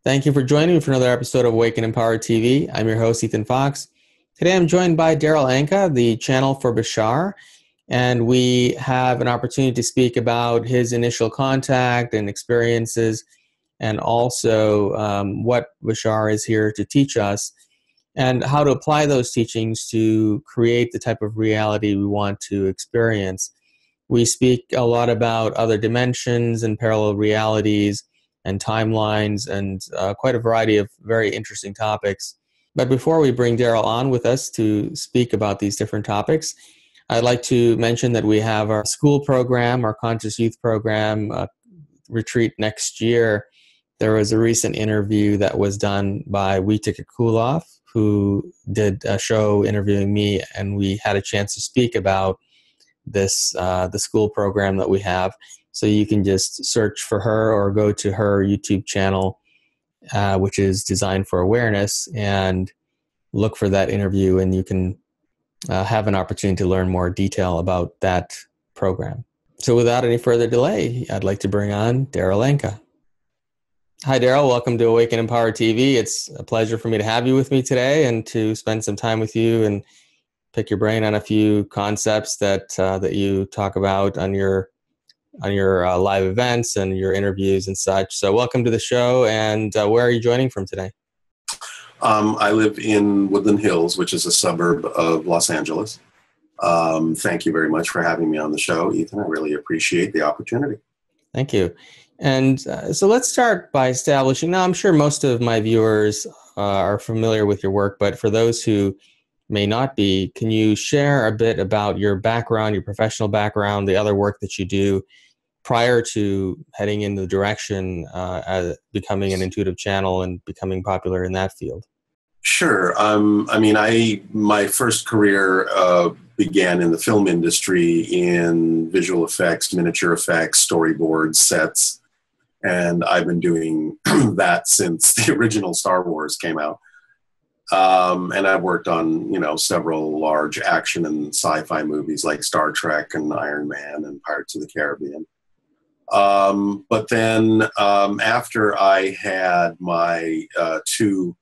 Thank you for joining me for another episode of Awaken Empowered TV. I'm your host, Ethan Fox. Today I'm joined by Darryl Anka, the channel for Bashar, and we have an opportunity to speak about his initial contact and experiences, and also what Bashar is here to teach us, and how to apply those teachings to create the type of reality we want to experience. We speak a lot about other dimensions and parallel realities and timelines and quite a variety of very interesting topics. But before we bring Daryl on with us to speak about these different topics, I'd like to mention that we have our school program, our Conscious Youth program retreat next year. There was a recent interview that was done by Wojtek Kuloff, who did a show interviewing me, and we had a chance to speak about this the school program that we have. So you can just search for her or go to her YouTube channel, which is Designed for Awareness, and look for that interview, and you can have an opportunity to learn more detail about that program. So without any further delay, I'd like to bring on Darryl Anka. Hi, Daryl. Welcome to Awaken Empower TV. It's a pleasure for me to have you with me today and to spend some time with you and pick your brain on a few concepts that you talk about on your live events and your interviews and such. So welcome to the show. And where are you joining from today? I live in Woodland Hills, which is a suburb of Los Angeles. Thank you very much for having me on the show, Ethan. I really appreciate the opportunity. Thank you. And so let's start by establishing, now I'm sure most of my viewers are familiar with your work, but for those who may not be, can you share a bit about your background, your professional background, the other work that you do prior to heading in the direction as becoming an intuitive channel and becoming popular in that field? Sure. My first career began in the film industry in visual effects, miniature effects, storyboards, sets, and I've been doing that since the original Star Wars came out. And I've worked on, several large action and sci-fi movies like Star Trek and Iron Man and Pirates of the Caribbean. But then after I had my two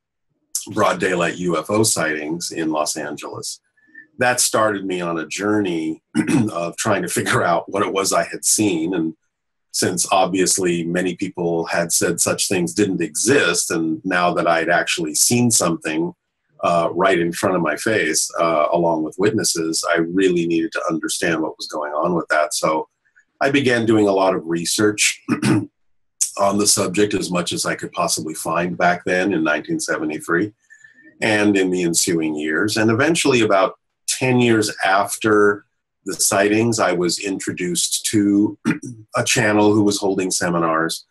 broad daylight UFO sightings in Los Angeles, that started me on a journey of trying to figure out what it was I had seen. And since obviously many people had said such things didn't exist, and now that I'd actually seen something right in front of my face, along with witnesses, I really needed to understand what was going on with that. So I began doing a lot of research on the subject, as much as I could possibly find back then in 1973 and in the ensuing years. And eventually, about 10 years after the sightings, I was introduced to a channel who was holding seminars.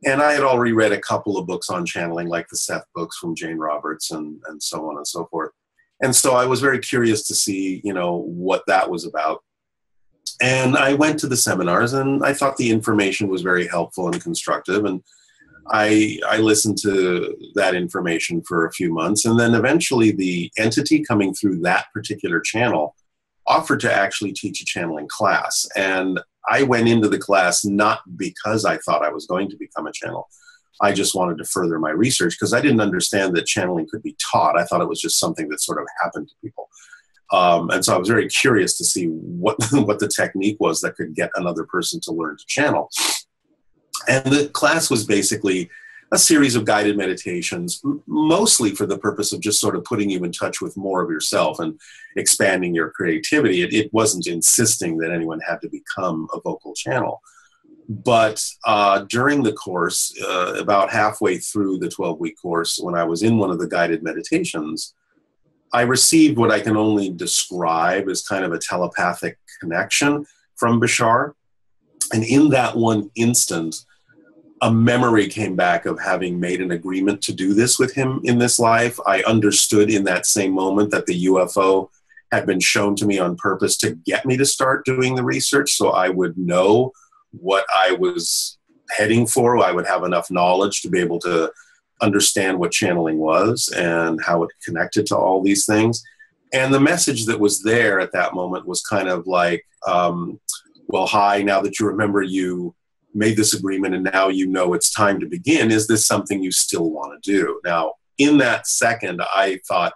And I had already read a couple of books on channeling, like the Seth books from Jane Roberts and so on and so forth. And so I was very curious to see, what that was about. And I went to the seminars, and I thought the information was very helpful and constructive. And I listened to that information for a few months. And then eventually the entity coming through that particular channel offered to actually teach a channeling class. And I went into the class not because I thought I was going to become a channel. I just wanted to further my research because I didn't understand that channeling could be taught. I thought it was just something that sort of happened to people. And so I was very curious to see what the technique was that could get another person to learn to channel. And the class was basically a series of guided meditations, mostly for the purpose of just sort of putting you in touch with more of yourself and expanding your creativity. It wasn't insisting that anyone had to become a vocal channel. But during the course, about halfway through the 12-week course, when I was in one of the guided meditations, I received what I can only describe as kind of a telepathic connection from Bashar. And in that one instant, a memory came back of having made an agreement to do this with him in this life. I understood in that same moment that the UFO had been shown to me on purpose to get me to start doing the research so I would know what I was heading for. I would have enough knowledge to be able to understand what channeling was and how it connected to all these things. And the message that was there at that moment was kind of like, well, hi, now that you remember you made this agreement and now you know it's time to begin. Is this something you still want to do? Now, in that second, I thought,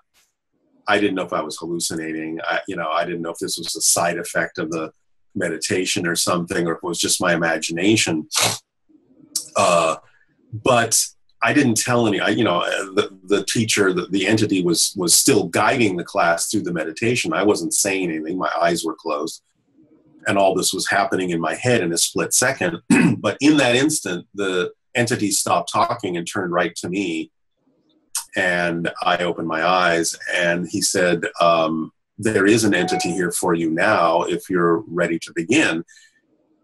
I didn't know if I was hallucinating. I didn't know if this was a side effect of the meditation or something, or if it was just my imagination. But I didn't tell any, the teacher, the entity was still guiding the class through the meditation. I wasn't saying anything. My eyes were closed. And all this was happening in my head in a split second. But in that instant, the entity stopped talking and turned right to me. And I opened my eyes and he said, there is an entity here for you now if you're ready to begin.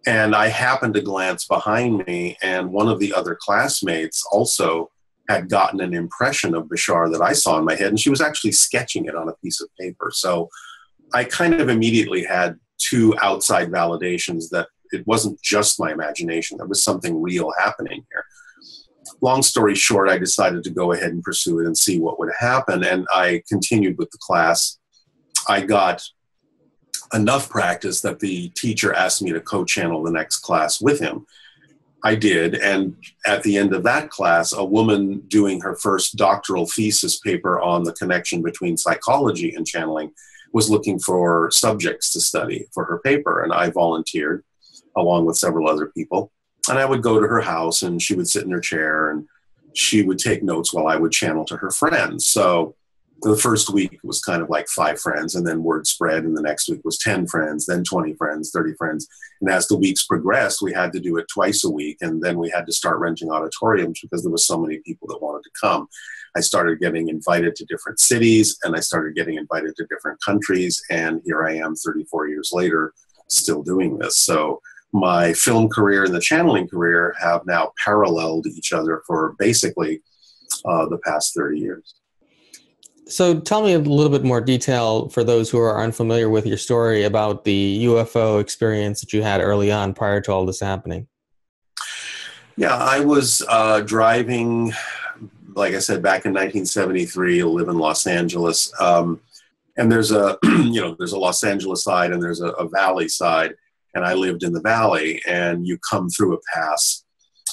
And I happened to glance behind me, and one of the other classmates also had gotten an impression of Bashar that I saw in my head, and she was actually sketching it on a piece of paper. So I kind of immediately had two outside validations that it wasn't just my imagination. There was something real happening here. Long story short, I decided to go ahead and pursue it and see what would happen. And I continued with the class. I got enough practice that the teacher asked me to co-channel the next class with him. I did. And at the end of that class, a woman doing her first doctoral thesis paper on the connection between psychology and channeling was looking for subjects to study for her paper. And I volunteered along with several other people. And I would go to her house and she would sit in her chair and she would take notes while I would channel to her friends. So the first week was kind of like 5 friends, and then word spread, and the next week was 10 friends, then 20 friends, 30 friends. And as the weeks progressed, we had to do it twice a week, and then we had to start renting auditoriums because there was so many people that wanted to come. I started getting invited to different cities, and I started getting invited to different countries, and here I am 34 years later still doing this. So my film career and the channeling career have now paralleled each other for basically the past 30 years. So tell me a little bit more detail for those who are unfamiliar with your story about the UFO experience that you had early on prior to all this happening. Yeah, I was driving, like I said, back in 1973. I live in Los Angeles. And there's a, there's a Los Angeles side and there's a valley side. And I lived in the valley, and you come through a pass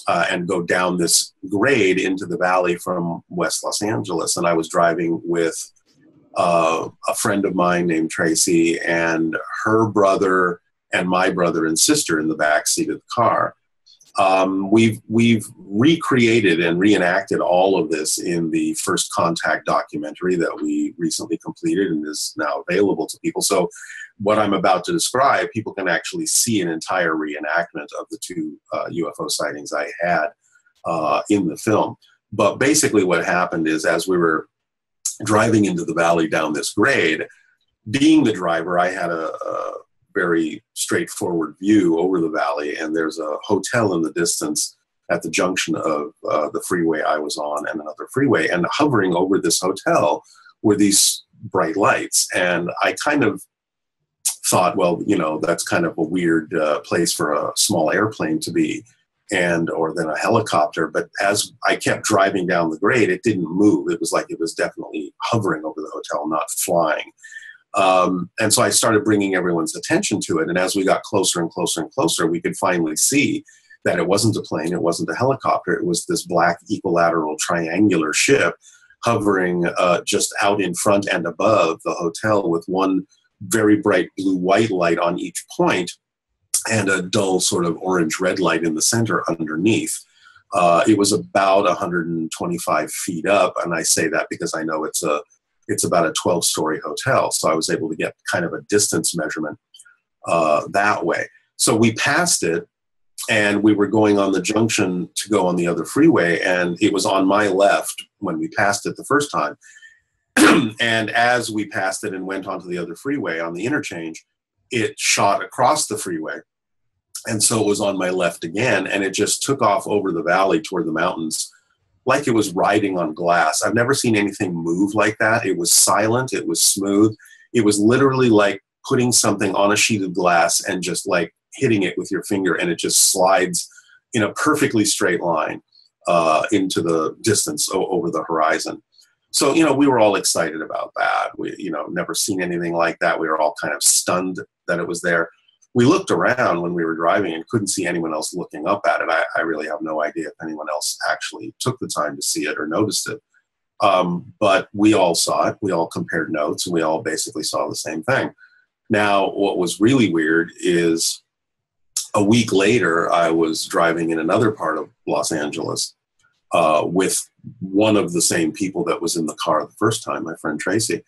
and go down this grade into the valley from West Los Angeles. And I was driving with a friend of mine named Tracy and her brother and my brother and sister in the back seat of the car. We've recreated and reenacted all of this in the First Contact documentary that we recently completed and is now available to people. So what I'm about to describe, people can actually see an entire reenactment of the 2 UFO sightings I had in the film. But basically what happened is, as we were driving into the valley down this grade, being the driver, I had a very straightforward view over the valley, and there's a hotel in the distance at the junction of the freeway I was on and another freeway, and hovering over this hotel were these bright lights. And I kind of thought, well, that's kind of a weird place for a small airplane to be, or then a helicopter. But as I kept driving down the grade, it didn't move. It was like it was definitely hovering over the hotel, not flying. And so I started bringing everyone's attention to it. And as we got closer and closer and closer, we could finally see that it wasn't a plane, it wasn't a helicopter, it was this black equilateral triangular ship hovering just out in front and above the hotel, with one very bright blue-white light on each point and a dull sort of orange-red light in the center underneath. It was about 125 feet up, and I say that because I know it's about a 12-story hotel, so I was able to get kind of a distance measurement that way. So we passed it, and we were going on the junction to go on the other freeway, and it was on my left when we passed it the first time. And as we passed it and went onto the other freeway on the interchange, it shot across the freeway. And so it was on my left again, and it just took off over the valley toward the mountains like it was riding on glass. I've never seen anything move like that. It was silent. It was smooth. It was literally like putting something on a sheet of glass and just like hitting it with your finger, and it just slides in a perfectly straight line into the distance over the horizon. So, we were all excited about that. We, never seen anything like that. We were all kind of stunned that it was there. we looked around when we were driving and couldn't see anyone else looking up at it. I really have no idea if anyone else actually took the time to see it or noticed it. But we all saw it. We all compared notes, and we all basically saw the same thing. Now, what was really weird is a week later, I was driving in another part of Los Angeles with one of the same people that was in the car the first time, my friend Tracy.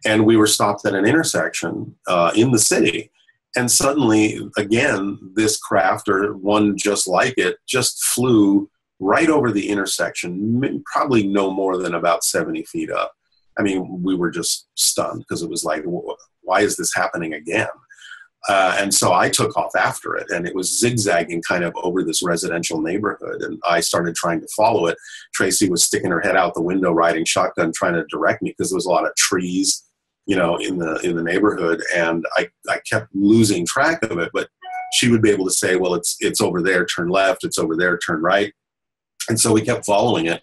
And we were stopped at an intersection in the city. And suddenly, again, this craft, or one just like it, just flew right over the intersection, probably no more than about 70 feet up. I mean, we were just stunned because it was like, why is this happening again? And so I took off after it, and it was zigzagging kind of over this residential neighborhood. And I started trying to follow it. Tracy was sticking her head out the window, riding shotgun, trying to direct me because there was a lot of trees, you know, in the neighborhood. And I kept losing track of it, but she would be able to say, well, it's over there, turn left. It's over there, turn right. And so we kept following it.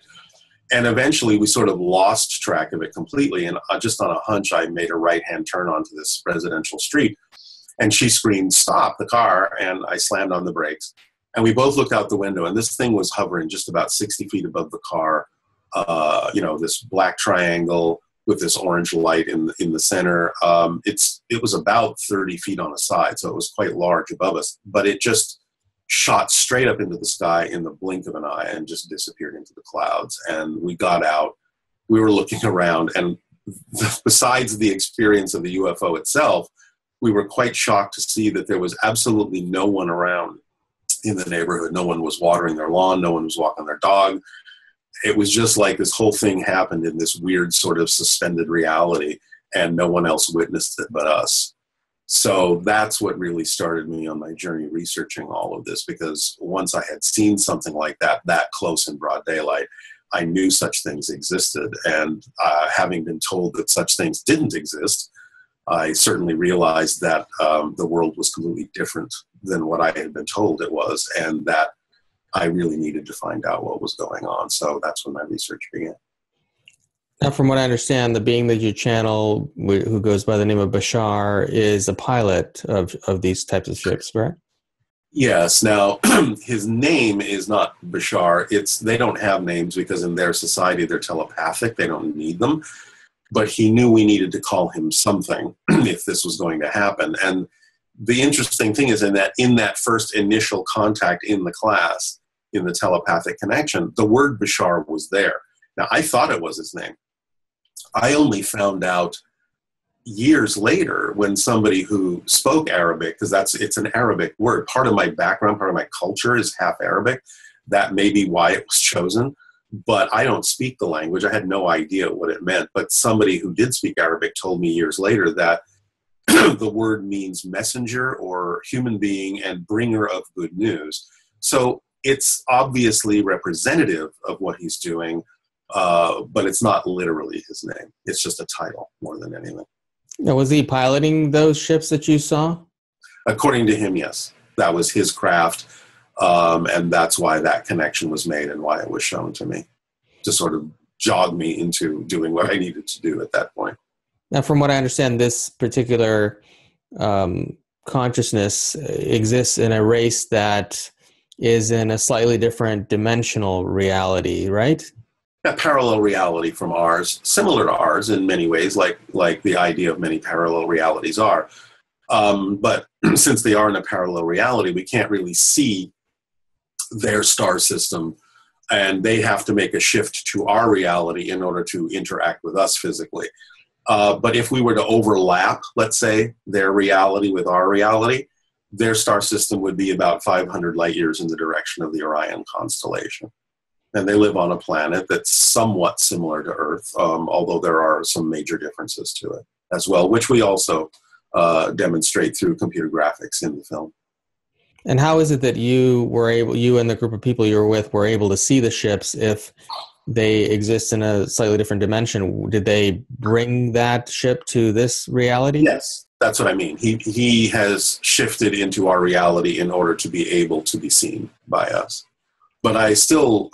And eventually we sort of lost track of it completely. And just on a hunch, I made a right-hand turn onto this residential street. And she screamed, "Stop the car." And I slammed on the brakes. And we both looked out the window, and this thing was hovering just about 60 feet above the car. You know, this black triangle with this orange light in the center. It was about 30 feet on the side, so it was quite large above us. But it just shot straight up into the sky in the blink of an eye and just disappeared into the clouds. And we got out. We were looking around, and besides the experience of the UFO itself, we were quite shocked to see that there was absolutely no one around in the neighborhood. No one was watering their lawn. No one was walking their dog. It was just like this whole thing happened in this weird sort of suspended reality, and no one else witnessed it but us. So that's what really started me on my journey researching all of this, because once I had seen something like that close in broad daylight, I knew such things existed. And having been told that such things didn't exist, I certainly realized that the world was completely different than what I had been told it was, and that I really needed to find out what was going on. So that's when my research began. Now, from what I understand, the being that you channel, who goes by the name of Bashar, is a pilot of these types of ships, right? Yes. Now, his name is not Bashar. They don't have names because in their society they're telepathic. They don't need them. But he knew we needed to call him something if this was going to happen. And the interesting thing is in that first initial contact in the class, in the telepathic connection, the word Bashar was there. Now, I thought it was his name. I only found out years later when somebody who spoke Arabic, because it's an Arabic word. Part of my background, part of my culture is half Arabic. That may be why it was chosen. But I don't speak the language. I had no idea what it meant. But somebody who did speak Arabic told me years later that the word means messenger or human being and bringer of good news. So it's obviously representative of what he's doing, but it's not literally his name. It's just a title more than anything. Now, was he piloting those ships that you saw? According to him, yes. That was his craft. And that's why that connection was made and why it was shown to me, to sort of jog me into doing what I needed to do at that point. Now, from what I understand, this particular consciousness exists in a race that is in a slightly different dimensional reality, right? A parallel reality from ours, similar to ours in many ways, like the idea of many parallel realities are. But since they are in a parallel reality, we can't really see their star system, and they have to make a shift to our reality in order to interact with us physically. But if we were to overlap, let's say, their reality with our reality, their star system would be about 500 light years in the direction of the Orion constellation. And they live on a planet that's somewhat similar to Earth, although there are some major differences to it as well, which we also demonstrate through computer graphics in the film. And how is it that you and the group of people you were with were able to see the ships if they exist in a slightly different dimension? Did they bring that ship to this reality? Yes, that's what I mean. He has shifted into our reality in order to be able to be seen by us. But I still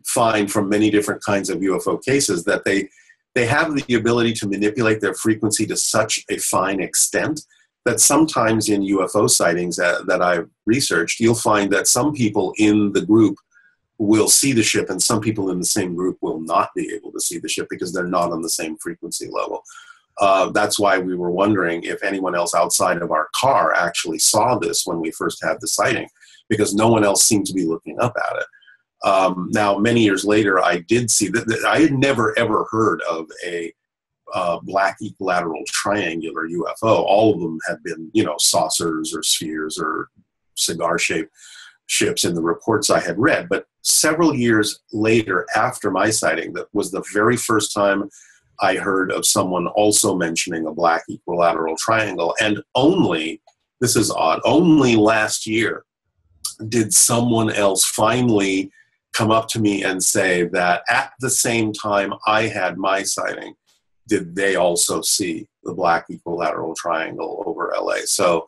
find from many different kinds of UFO cases that they have the ability to manipulate their frequency to such a fine extent that sometimes in UFO sightings that I've researched, you'll find that some people in the group will see the ship and some people in the same group will not be able to see the ship because they're not on the same frequency level. That's why we were wondering if anyone else outside of our car actually saw this when we first had the sighting, because no one else seemed to be looking up at it. Now, many years later, I did see that. I had never, ever heard of a black equilateral triangular UFO. All of them had been, saucers or spheres or cigar-shaped ships in the reports I had read. But several years later, after my sighting, that was the very first time I heard of someone also mentioning a black equilateral triangle. And only, this is odd, only last year did someone else finally come up to me and say that at the same time I had my sighting, did they also see the black equilateral triangle over LA? So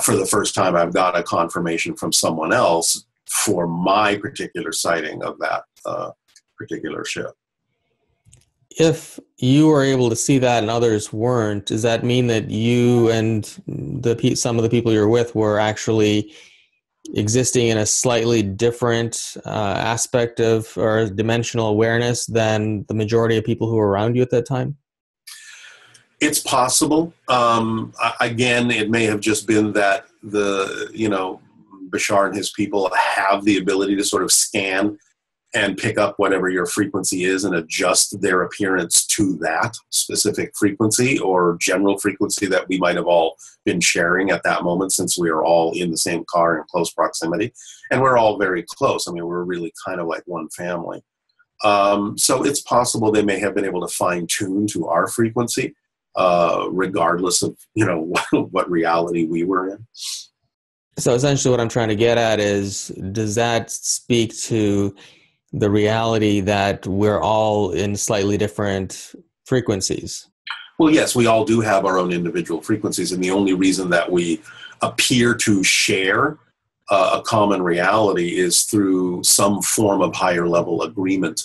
for the first time, I've got a confirmation from someone else for my particular sighting of that particular ship. If you were able to see that and others weren't, does that mean that you and some of the people you're with were actually existing in a slightly different aspect of or dimensional awareness than the majority of people who were around you at that time? It's possible. Again, it may have just been that Bashar and his people have the ability to sort of scan and pick up whatever your frequency is and adjust their appearance to that specific frequency or general frequency that we might have all been sharing at that moment, since we are all in the same car in close proximity. And we're all very close. I mean, we're really kind of like one family. So it's possible they may have been able to fine tune to our frequency, regardless of, what reality we were in. So essentially what I'm trying to get at is, does that speak to the reality that we're all in slightly different frequencies? Well, yes, we all do have our own individual frequencies, and the only reason that we appear to share a common reality is through some form of higher level agreement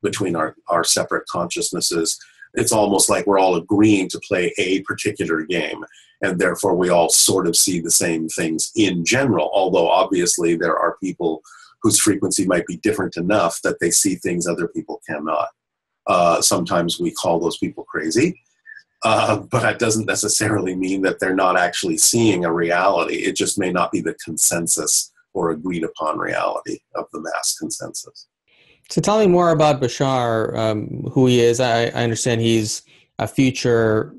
between our separate consciousnesses. It's almost like we're all agreeing to play a particular game, and therefore we all sort of see the same things in general, although obviously there are people whose frequency might be different enough that they see things other people cannot. Sometimes we call those people crazy, but that doesn't necessarily mean that they're not actually seeing a reality. It just may not be the consensus or agreed upon reality of the mass consensus. So tell me more about Bashar, who he is. I understand he's a future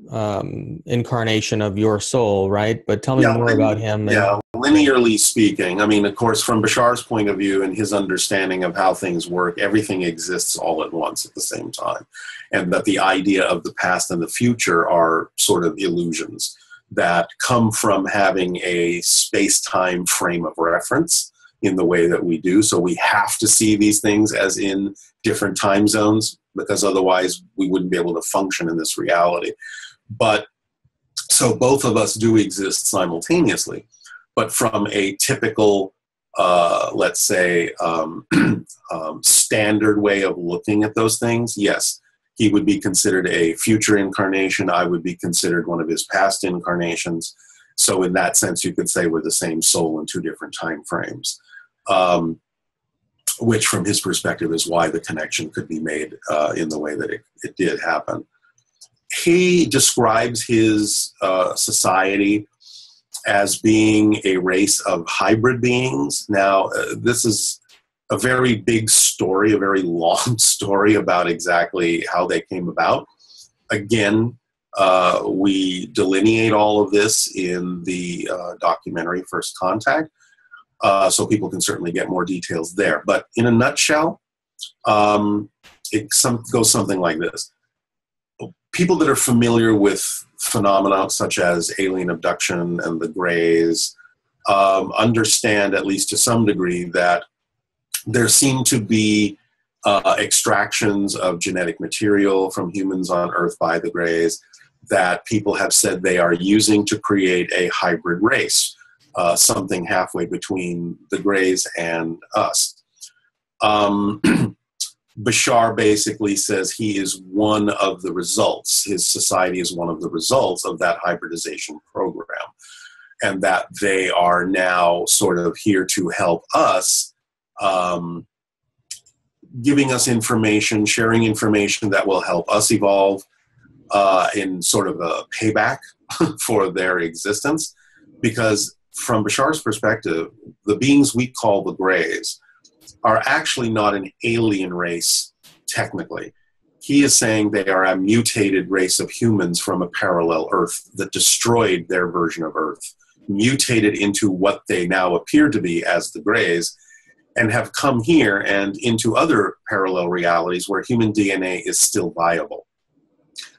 incarnation of your soul, right? But tell me more about him. Linearly speaking, I mean, of course, from Bashar's point of view and his understanding of how things work, everything exists all at once at the same time. And that the idea of the past and the future are sort of illusions that come from having a space-time frame of reference in the way that we do. So we have to see these things as in different time zones, because otherwise we wouldn't be able to function in this reality. But so both of us do exist simultaneously, but from a typical, let's say, standard way of looking at those things, yes, he would be considered a future incarnation. I would be considered one of his past incarnations. So in that sense, you could say we're the same soul in two different time frames. Which from his perspective is why the connection could be made in the way that it did happen. He describes his society as being a race of hybrid beings. Now, this is a very big story, a very long story about exactly how they came about. Again, we delineate all of this in the documentary First Contact. So people can certainly get more details there. But in a nutshell, it goes something like this. People that are familiar with phenomena such as alien abduction and the Greys understand, at least to some degree, that there seem to be extractions of genetic material from humans on Earth by the Greys that people have said they are using to create a hybrid race. Something halfway between the Greys and us. Bashar basically says he is one of the results. His society is one of the results of that hybridization program, and that they are now sort of here to help us, giving us information, sharing information that will help us evolve in sort of a payback for their existence. Because from Bashar's perspective, the beings we call the Greys are actually not an alien race, technically. He is saying they are a mutated race of humans from a parallel Earth that destroyed their version of Earth, mutated into what they now appear to be as the Greys, and have come here and into other parallel realities where human DNA is still viable.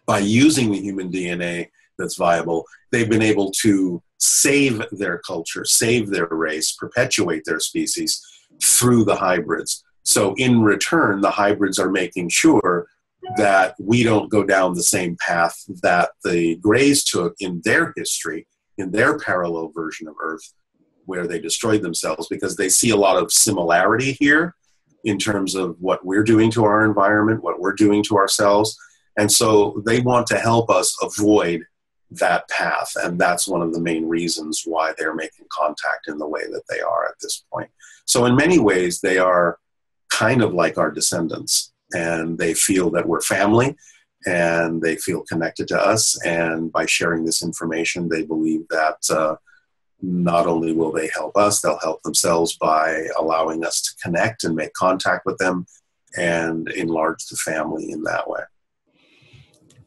By using the human DNA that's viable, they've been able to save their culture, save their race, perpetuate their species through the hybrids. So in return, the hybrids are making sure that we don't go down the same path that the Greys took in their history, in their parallel version of Earth, where they destroyed themselves, because they see a lot of similarity here in terms of what we're doing to our environment, what we're doing to ourselves. And so they want to help us avoid that path. And that's one of the main reasons why they're making contact in the way that they are at this point. So in many ways, they are kind of like our descendants, and they feel that we're family, and they feel connected to us. And by sharing this information, they believe that not only will they help us, they'll help themselves by allowing us to connect and make contact with them and enlarge the family in that way.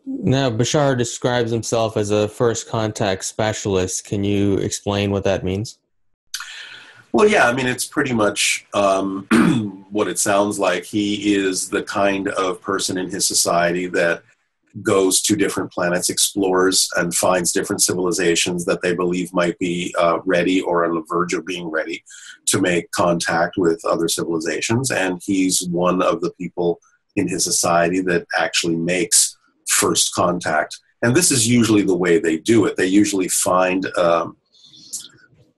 Now, Bashar describes himself as a first contact specialist. Can you explain what that means? Well, yeah, I mean, it's pretty much what it sounds like. He is the kind of person in his society that goes to different planets, explores, and finds different civilizations that they believe might be ready or on the verge of being ready to make contact with other civilizations. And he's one of the people in his society that actually makes first contact. And this is usually the way they do it. They usually find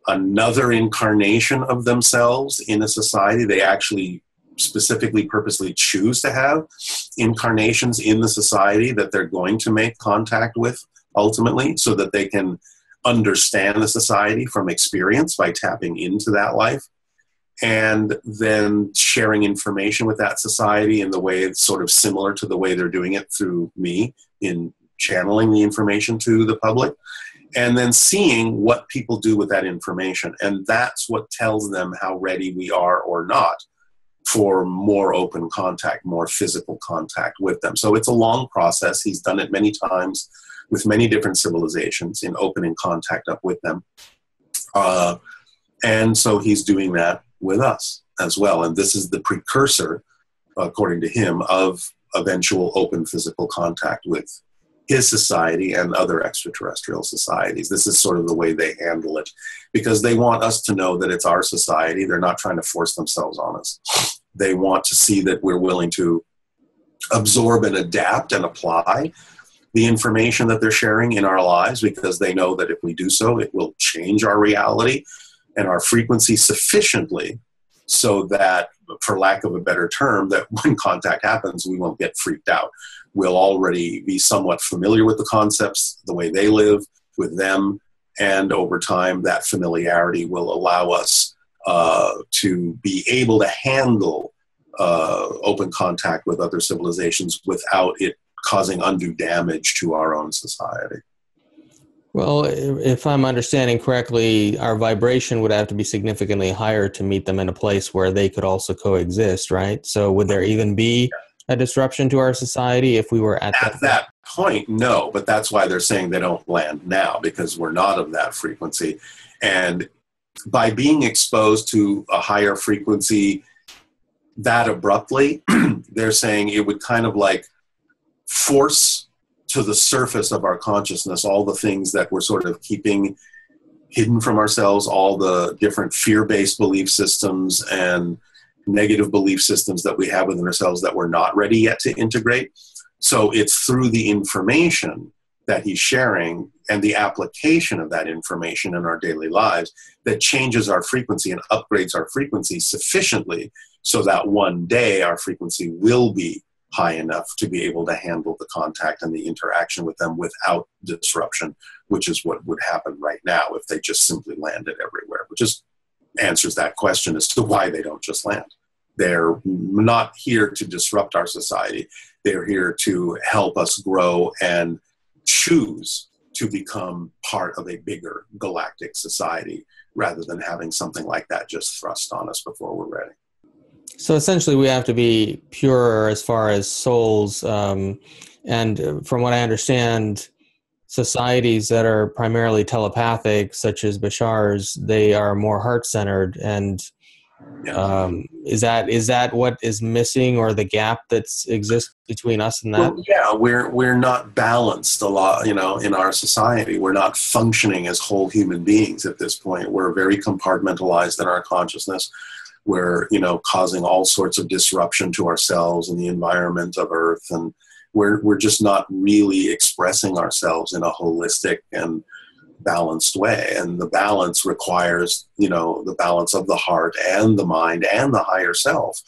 another incarnation of themselves in a society. They actually specifically, purposely choose to have incarnations in the society that they're going to make contact with ultimately, so that they can understand the society from experience by tapping into that life, and then sharing information with that society in the way it's sort of similar to the way they're doing it through me in channeling the information to the public, and then seeing what people do with that information. And that's what tells them how ready we are or not for more open contact, more physical contact with them. So it's a long process. He's done it many times with many different civilizations in opening contact up with them. And so he's doing that with us as well. And this is the precursor, according to him, of eventual open physical contact with his society and other extraterrestrial societies. This is sort of the way they handle it, because they want us to know that it's our society. They're not trying to force themselves on us. They want to see that we're willing to absorb and adapt and apply the information that they're sharing in our lives, because they know that if we do so, it will change our reality and our frequency sufficiently so that, for lack of a better term, that when contact happens, we won't get freaked out. We'll already be somewhat familiar with the concepts, the way they live, with them, and over time, that familiarity will allow us to be able to handle open contact with other civilizations without it causing undue damage to our own society. Well, if I'm understanding correctly, our vibration would have to be significantly higher to meet them in a place where they could also coexist, right? So would there even be a disruption to our society if we were at that point? No, but that's why they're saying they don't land now, because we're not of that frequency. And by being exposed to a higher frequency that abruptly, they're saying it would kind of like force to the surface of our consciousness all the things that we're sort of keeping hidden from ourselves, all the different fear-based belief systems and negative belief systems that we have within ourselves that we're not ready yet to integrate. So it's through the information that he's sharing and the application of that information in our daily lives that changes our frequency and upgrades our frequency sufficiently so that one day our frequency will be high enough to be able to handle the contact and the interaction with them without disruption, which is what would happen right now if they just simply landed everywhere, which just answers that question as to why they don't just land. They're not here to disrupt our society. They're here to help us grow and choose to become part of a bigger galactic society rather than having something like that just thrust on us before we're ready. So essentially we have to be pure as far as souls. And from what I understand, societies that are primarily telepathic, such as Bashar's, they are more heart-centered. And is that what is missing, or the gap that exists between us and that? Well, yeah, we're not balanced a lot, in our society. We're not functioning as whole human beings at this point. We're very compartmentalized in our consciousness. We're, causing all sorts of disruption to ourselves and the environment of Earth, and we're just not really expressing ourselves in a holistic and balanced way. And the balance requires, the balance of the heart and the mind and the higher self.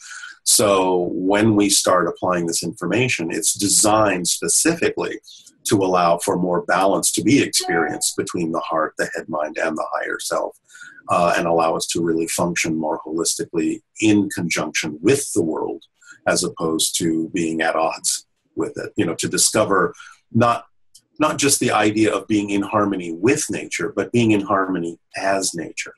So when we start applying this information, it's designed specifically to allow for more balance to be experienced between the heart, the head, mind, and the higher self, and allow us to really function more holistically in conjunction with the world, as opposed to being at odds with it, to discover not just the idea of being in harmony with nature, but being in harmony as nature.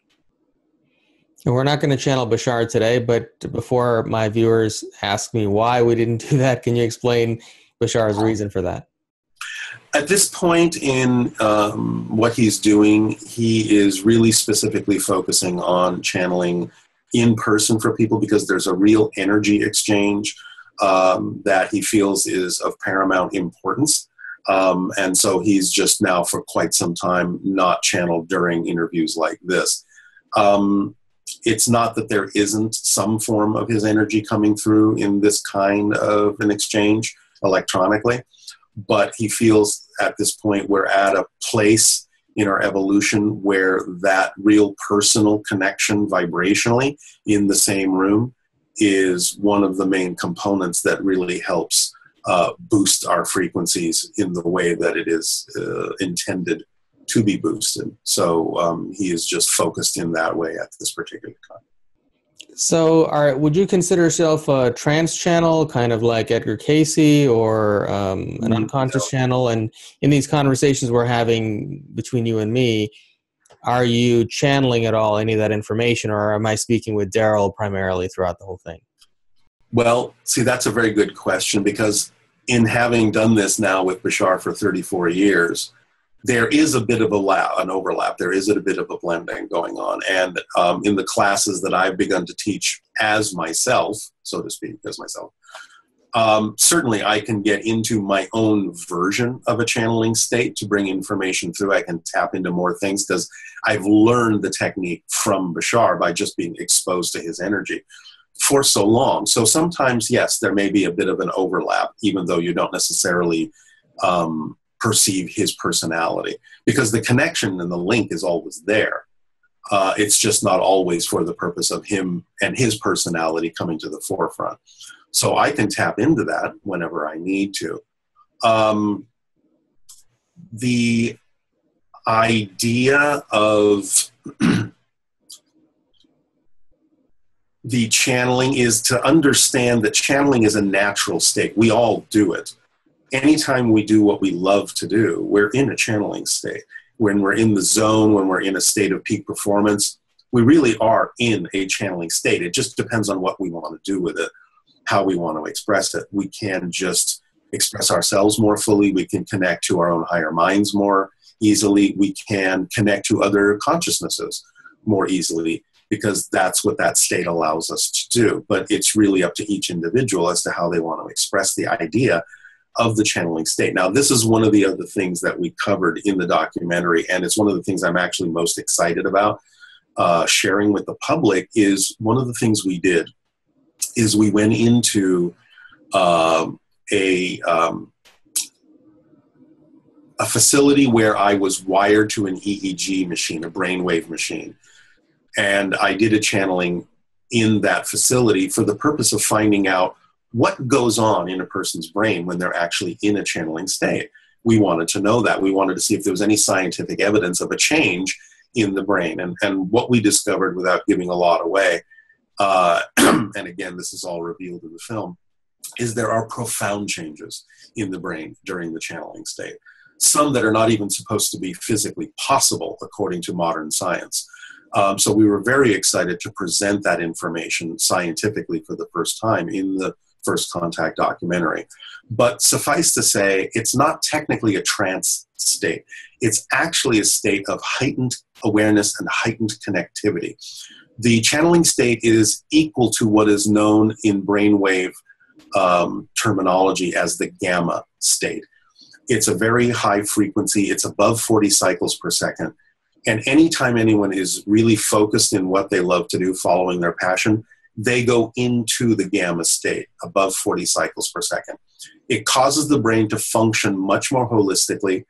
And we're not going to channel Bashar today, but before my viewers ask me why we didn't do that, can you explain Bashar's reason for that? At this point in what he's doing, he is really specifically focusing on channeling in person for people, because there's a real energy exchange that he feels is of paramount importance. And so he's just now for quite some time not channeled during interviews like this. It's not that there isn't some form of his energy coming through in this kind of an exchange electronically, but he feels at this point we're at a place in our evolution where that real personal connection vibrationally in the same room is one of the main components that really helps boost our frequencies in the way that it is intended to be boosted. So he is just focused in that way at this particular time. So would you consider yourself a trance channel, kind of like Edgar Casey, or an unconscious channel? And in these conversations we're having between you and me, are you channeling at all any of that information, or am I speaking with Daryl primarily throughout the whole thing? Well, see, that's a very good question, because in having done this now with Bashar for 34 years, there is a bit of an overlap. There is a bit of a blending going on. And in the classes that I've begun to teach as myself, so to speak, certainly I can get into my own version of a channeling state to bring information through. I can tap into more things because I've learned the technique from Bashar by just being exposed to his energy for so long. So sometimes, yes, there may be a bit of an overlap, even though you don't necessarily perceive his personality, because the connection and the link is always there. It's just not always for the purpose of him and his personality coming to the forefront. So I can tap into that whenever I need to. The idea of the channeling is to understand that channeling is a natural state. We all do it. Anytime we do what we love to do, we're in a channeling state. When we're in the zone, when we're in a state of peak performance, we really are in a channeling state. It just depends on what we want to do with it, how we want to express it. We can just express ourselves more fully. We can connect to our own higher minds more easily. We can connect to other consciousnesses more easily, because that's what that state allows us to do. But it's really up to each individual as to how they want to express the idea of the channeling state. Now, this is one of the other things that we covered in the documentary, and it's one of the things I'm actually most excited about sharing with the public. Is one of the things we did is we went into a facility where I was wired to an EEG machine, a brainwave machine. And I did a channeling in that facility for the purpose of finding out what goes on in a person's brain when they're actually in a channeling state. We wanted to know that. We wanted to see if there was any scientific evidence of a change in the brain. And what we discovered, without giving a lot away, and again, this is all revealed in the film, is there are profound changes in the brain during the channeling state. Some that are not even supposed to be physically possible according to modern science. So we were very excited to present that information scientifically for the first time in the First Contact documentary. But suffice to say, it's not technically a trance state. It's actually a state of heightened awareness and heightened connectivity. The channeling state is equal to what is known in brainwave terminology as the gamma state. It's a very high frequency. It's above 40 cycles per second. And anytime anyone is really focused in what they love to do, following their passion, they go into the gamma state, above 40 cycles per second. It causes the brain to function much more holistically.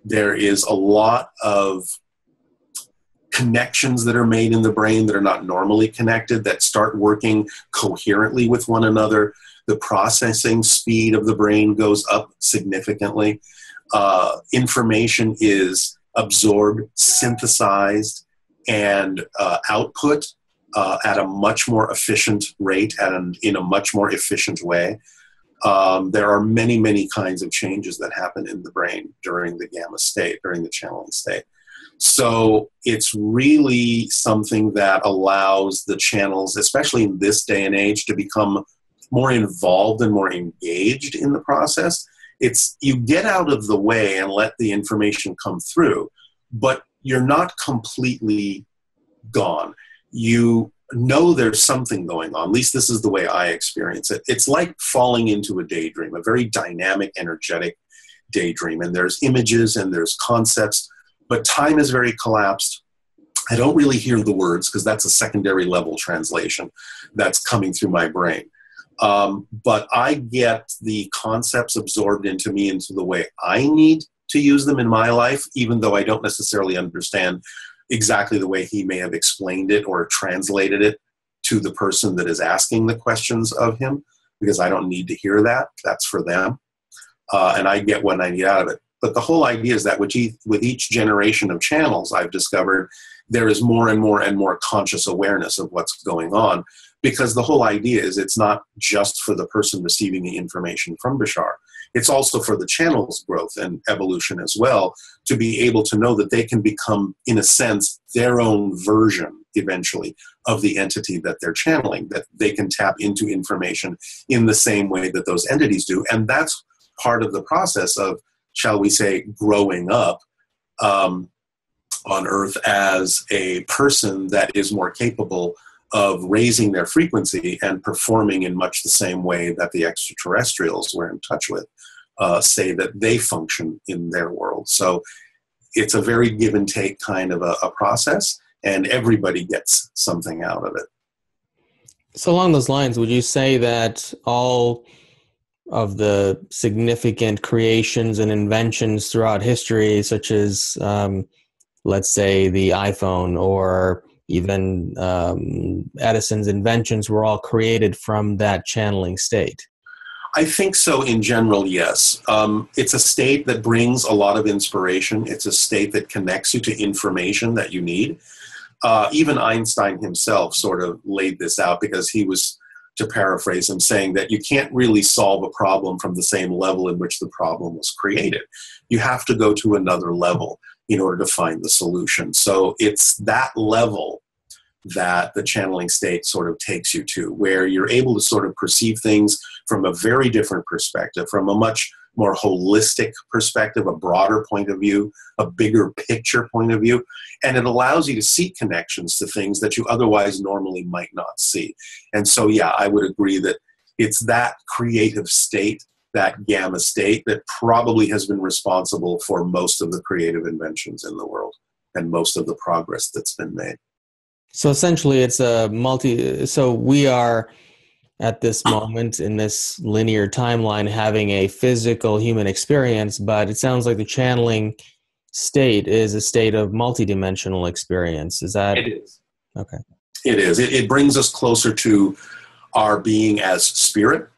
There is a lot of connections that are made in the brain that are not normally connected, that start working coherently with one another. The processing speed of the brain goes up significantly. Information is absorbed, synthesized, and output at a much more efficient rate and in a much more efficient way. There are many, many kinds of changes that happen in the brain during the gamma state, during the channeling state. So it's really something that allows the channels, especially in this day and age, to become more involved and more engaged in the process. It's, you get out of the way and let the information come through, but you're not completely gone. You know there's something going on. At least this is the way I experience it. It's like falling into a daydream, a very dynamic, energetic daydream. And there's images and there's concepts, but time is very collapsed. I don't really hear the words because that's a secondary level translation that's coming through my brain. But I get the concepts absorbed into me into the way I need to use them in my life, even though I don't necessarily understand exactly the way he may have explained it or translated it to the person that is asking the questions of him, because I don't need to hear that. That's for them. And I get what I need out of it. But the whole idea is that with each generation of channels, I've discovered there is more and more and more conscious awareness of what's going on, because the whole idea is it's not just for the person receiving the information from Bashar. It's also for the channel's growth and evolution as well, to be able to know that they can become, in a sense, their own version eventually of the entity that they're channeling, that they can tap into information in the same way that those entities do. And that's part of the process of, shall we say, growing up on Earth as a person that is more capable of raising their frequency and performing in much the same way that the extraterrestrials we're in touch with say that they function in their world. So it's a very give and take kind of a process, and everybody gets something out of it. So along those lines, would you say that all of the significant creations and inventions throughout history, such as, let's say, the iPhone or even Edison's inventions, were all created from that channeling state? I think so in general, yes. It's a state that brings a lot of inspiration. It's a state that connects you to information that you need. Even Einstein himself sort of laid this out, because he was, to paraphrase him, saying that you can't really solve a problem from the same level in which the problem was created. You have to go to another level in order to find the solution. So it's that level that the channeling state sort of takes you to, where you're able to sort of perceive things from a very different perspective, from a much more holistic perspective, a broader point of view, a bigger picture point of view. And it allows you to see connections to things that you otherwise normally might not see. And so, yeah, I would agree that it's that creative state, that gamma state, that probably has been responsible for most of the creative inventions in the world and most of the progress that's been made. So essentially it's a so we are at this moment in this linear timeline having a physical human experience, but it sounds like the channeling state is a state of multidimensional experience. Is that? It is. Okay. It is. It brings us closer to our being as spirit.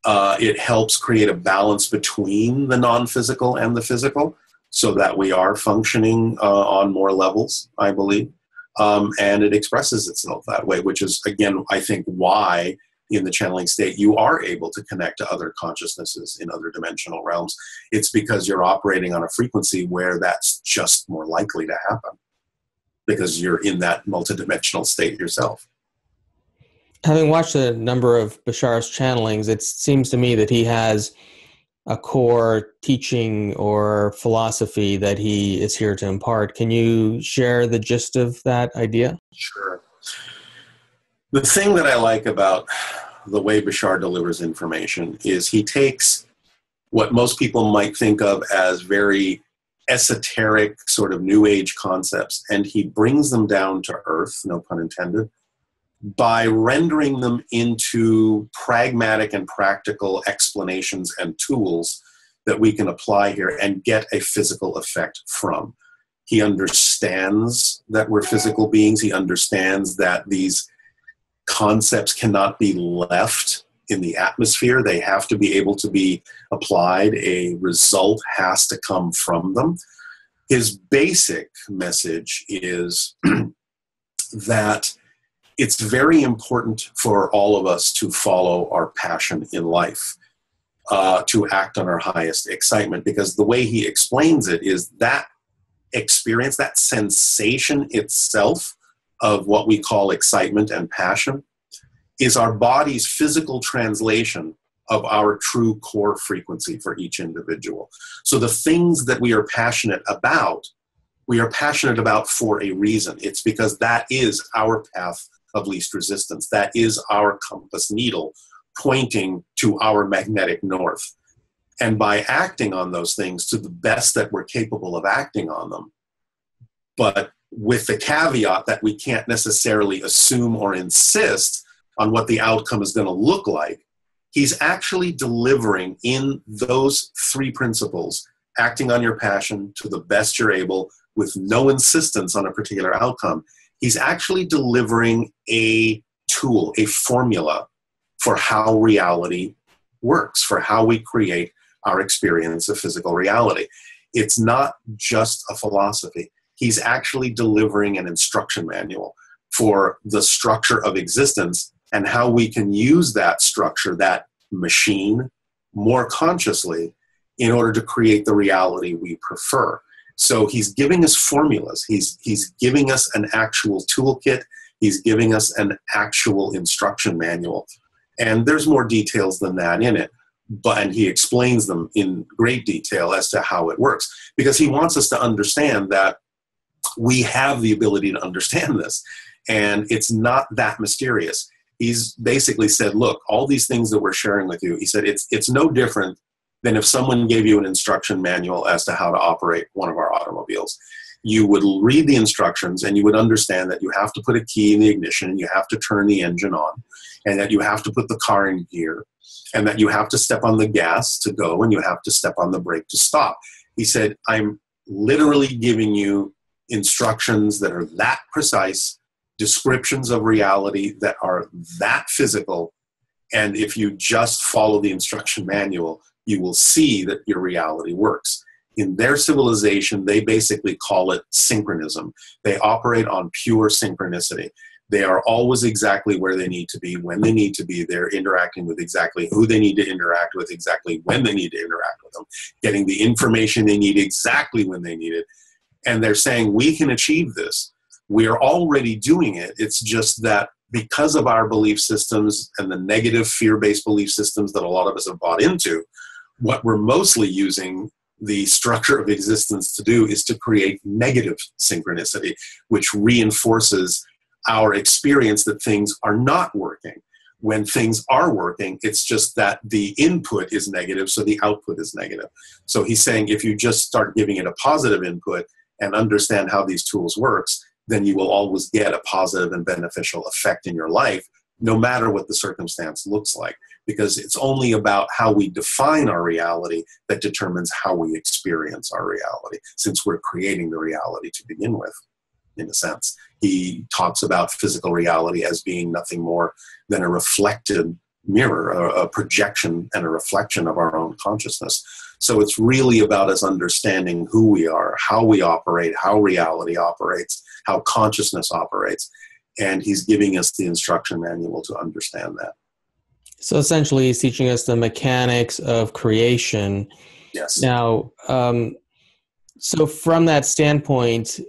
It helps create a balance between the non-physical and the physical so that we are functioning on more levels, I believe. And it expresses itself that way, which is, again, I think why in the channeling state you are able to connect to other consciousnesses in other dimensional realms. It's because you're operating on a frequency where that's just more likely to happen because you're in that multidimensional state yourself. Having watched a number of Bashar's channelings, it seems to me that he has a core teaching or philosophy that he is here to impart. Can you share the gist of that idea? Sure. The thing that I like about the way Bashar delivers information is he takes what most people might think of as very esoteric sort of new age concepts, and he brings them down to earth, no pun intended, by rendering them into pragmatic and practical explanations and tools that we can apply here and get a physical effect from. He understands that we're physical beings. He understands that these concepts cannot be left in the atmosphere. They have to be able to be applied. A result has to come from them. His basic message is that it's very important for all of us to follow our passion in life, to act on our highest excitement, because the way he explains it is that experience, that sensation itself of what we call excitement and passion, is our body's physical translation of our true core frequency for each individual. So the things that we are passionate about for a reason. It's because that is our path of least resistance. That is our compass needle pointing to our magnetic north. And by acting on those things to the best that we're capable of acting on them, but with the caveat that we can't necessarily assume or insist on what the outcome is going to look like, he's actually delivering in those three principles, acting on your passion to the best you're able with no insistence on a particular outcome. He's actually delivering a tool, a formula for how reality works, for how we create our experience of physical reality. It's not just a philosophy. He's actually delivering an instruction manual for the structure of existence and how we can use that structure, that machine, more consciously in order to create the reality we prefer. So he's giving us formulas. He's giving us an actual toolkit. He's giving us an actual instruction manual. And there's more details than that in it. And he explains them in great detail as to how it works, because he wants us to understand that we have the ability to understand this. And it's not that mysterious. He's basically said, look, all these things that we're sharing with you, he said, it's no different than if someone gave you an instruction manual as to how to operate one of our automobiles. You would read the instructions and you would understand that you have to put a key in the ignition and you have to turn the engine on, and that you have to put the car in gear, and that you have to step on the gas to go and you have to step on the brake to stop. He said, I'm literally giving you instructions that are that precise, descriptions of reality that are that physical, and if you just follow the instruction manual, you will see that your reality works. In their civilization, they basically call it synchronism. They operate on pure synchronicity. They are always exactly where they need to be, when they need to be. They're interacting with exactly who they need to interact with, exactly when they need to interact with them, getting the information they need exactly when they need it. And they're saying, we can achieve this. We are already doing it. It's just that because of our belief systems and the negative fear-based belief systems that a lot of us have bought into, what we're mostly using the structure of existence to do is to create negative synchronicity, which reinforces our experience that things are not working. When things are working, it's just that the input is negative, so the output is negative. So he's saying if you just start giving it a positive input and understand how these tools works, then you will always get a positive and beneficial effect in your life no matter what the circumstance looks like, because it's only about how we define our reality that determines how we experience our reality, since we're creating the reality to begin with, in a sense. He talks about physical reality as being nothing more than a reflected mirror, a projection and a reflection of our own consciousness. So it's really about us understanding who we are, how we operate, how reality operates, how consciousness operates. And he's giving us the instruction manual to understand that. So essentially, he's teaching us the mechanics of creation. Yes. Now, so from that standpoint,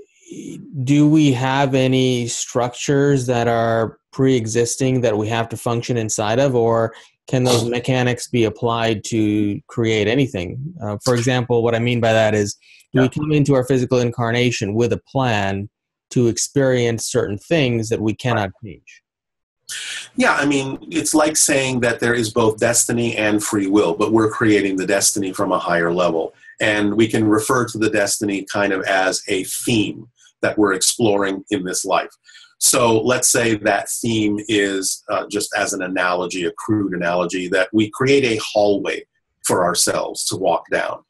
do we have any structures that are pre-existing that we have to function inside of, or can those mechanics be applied to create anything? For example, what I mean by that is, do we come into our physical incarnation with a plan to experience certain things that we cannot change? Yeah, I mean, it's like saying that there is both destiny and free will, but we're creating the destiny from a higher level. And we can refer to the destiny kind of as a theme that we're exploring in this life. So let's say that theme is, just as an analogy, a crude analogy, that we create a hallway for ourselves to walk down.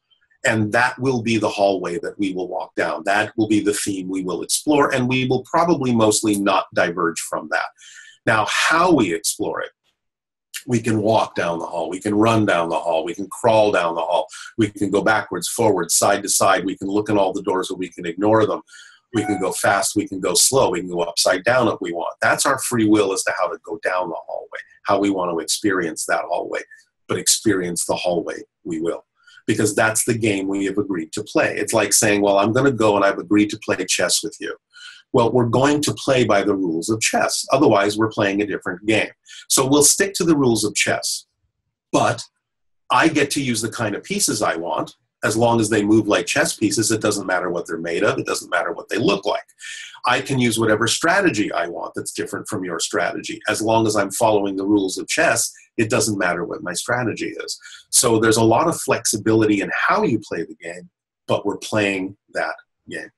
And that will be the hallway that we will walk down. That will be the theme we will explore, and we will probably mostly not diverge from that. Now, how we explore it, we can walk down the hall, we can run down the hall, we can crawl down the hall, we can go backwards, forwards, side to side, we can look in all the doors or we can ignore them. We can go fast, we can go slow, we can go upside down if we want. That's our free will as to how to go down the hallway, how we want to experience that hallway. But experience the hallway, we will. Because that's the game we have agreed to play. It's like saying, well, I'm going to go and I've agreed to play chess with you. Well, we're going to play by the rules of chess. Otherwise, we're playing a different game. So we'll stick to the rules of chess. But I get to use the kind of pieces I want. As long as they move like chess pieces, it doesn't matter what they're made of. It doesn't matter what they look like. I can use whatever strategy I want that's different from your strategy. As long as I'm following the rules of chess, it doesn't matter what my strategy is. So there's a lot of flexibility in how you play the game, but we're playing that game.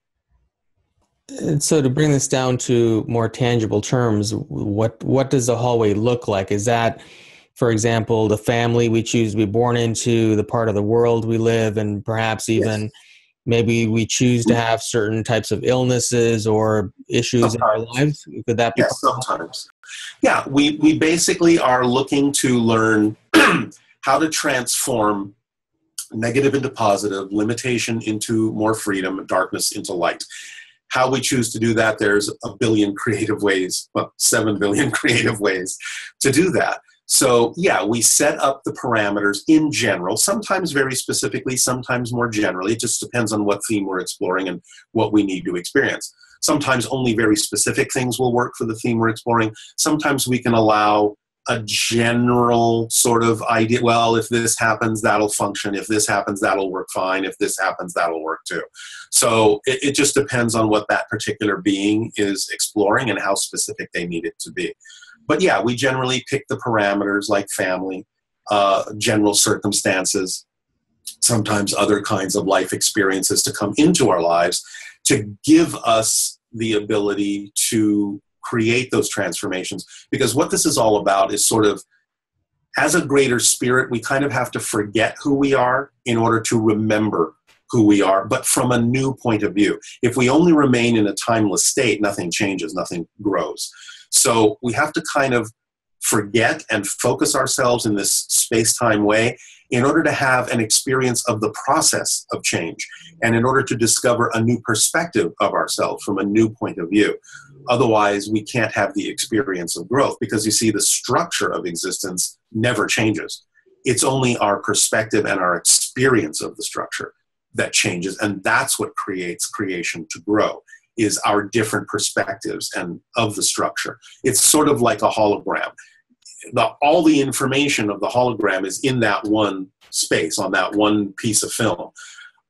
And so to bring this down to more tangible terms, what does the hallway look like? Is that, for example, the family we choose to be born into, the part of the world we live, and perhaps even maybe we choose to have certain types of illnesses or issues in our lives? Could that be possible? Sometimes. Yeah, we basically are looking to learn how to transform negative into positive, limitation into more freedom, darkness into light. How we choose to do that, there's a billion creative ways, well, 7 billion creative ways to do that. So yeah, we set up the parameters in general, sometimes very specifically, sometimes more generally. It just depends on what theme we're exploring and what we need to experience. Sometimes only very specific things will work for the theme we're exploring. Sometimes we can allow a general sort of idea. Well, if this happens, that'll function. If this happens, that'll work fine. If this happens, that'll work too. So it just depends on what that particular being is exploring and how specific they need it to be. But yeah, we generally pick the parameters like family, general circumstances, sometimes other kinds of life experiences to come into our lives to give us the ability to create those transformations. Because what this is all about is sort of, as a greater spirit, we kind of have to forget who we are in order to remember who we are, but from a new point of view. If we only remain in a timeless state, nothing changes, nothing grows. So we have to kind of forget and focus ourselves in this space-time way in order to have an experience of the process of change and in order to discover a new perspective of ourselves from a new point of view. Otherwise, we can't have the experience of growth because, you see, the structure of existence never changes. It's only our perspective and our experience of the structure that changes, and that's what creates creation to grow, is our different perspectives and of the structure. It's sort of like a hologram. All the information of the hologram is in that one space, on that one piece of film.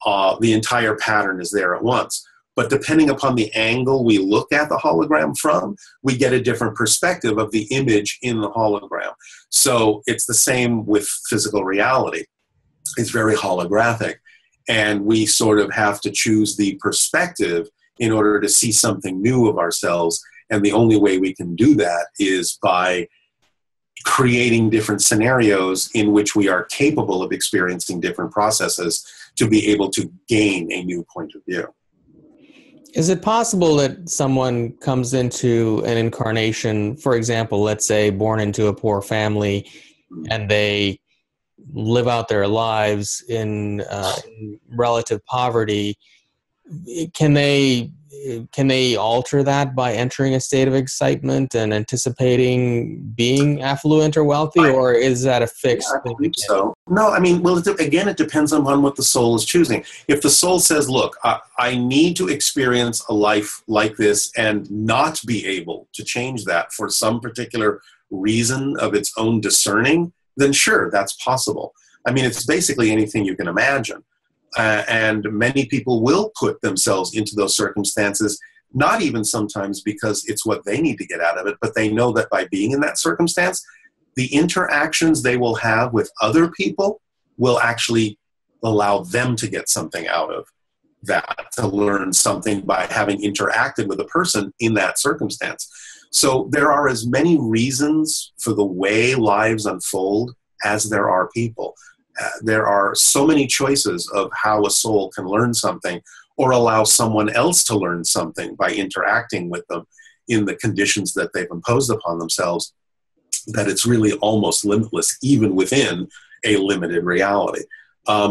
The entire pattern is there at once. But depending upon the angle we look at the hologram from, we get a different perspective of the image in the hologram. So it's the same with physical reality. It's very holographic. And we sort of have to choose the perspective in order to see something new of ourselves. And the only way we can do that is by creating different scenarios in which we are capable of experiencing different processes to be able to gain a new point of view. Is it possible that someone comes into an incarnation, for example, let's say born into a poor family, and they live out their lives in relative poverty? Can they alter that by entering a state of excitement and anticipating being affluent or wealthy, or is that a fixed thing? I think so. No, I mean, well, again, it depends on what the soul is choosing. If the soul says, look, I need to experience a life like this and not be able to change that for some particular reason of its own discerning, then sure, that's possible. I mean, it's basically anything you can imagine. And many people will put themselves into those circumstances, not even sometimes because it's what they need to get out of it, but they know that by being in that circumstance, the interactions they will have with other people will actually allow them to get something out of that, to learn something by having interacted with a person in that circumstance. So there are as many reasons for the way lives unfold as there are people. There are so many choices of how a soul can learn something or allow someone else to learn something by interacting with them in the conditions that they've imposed upon themselves, that it's really almost limitless, even within a limited reality.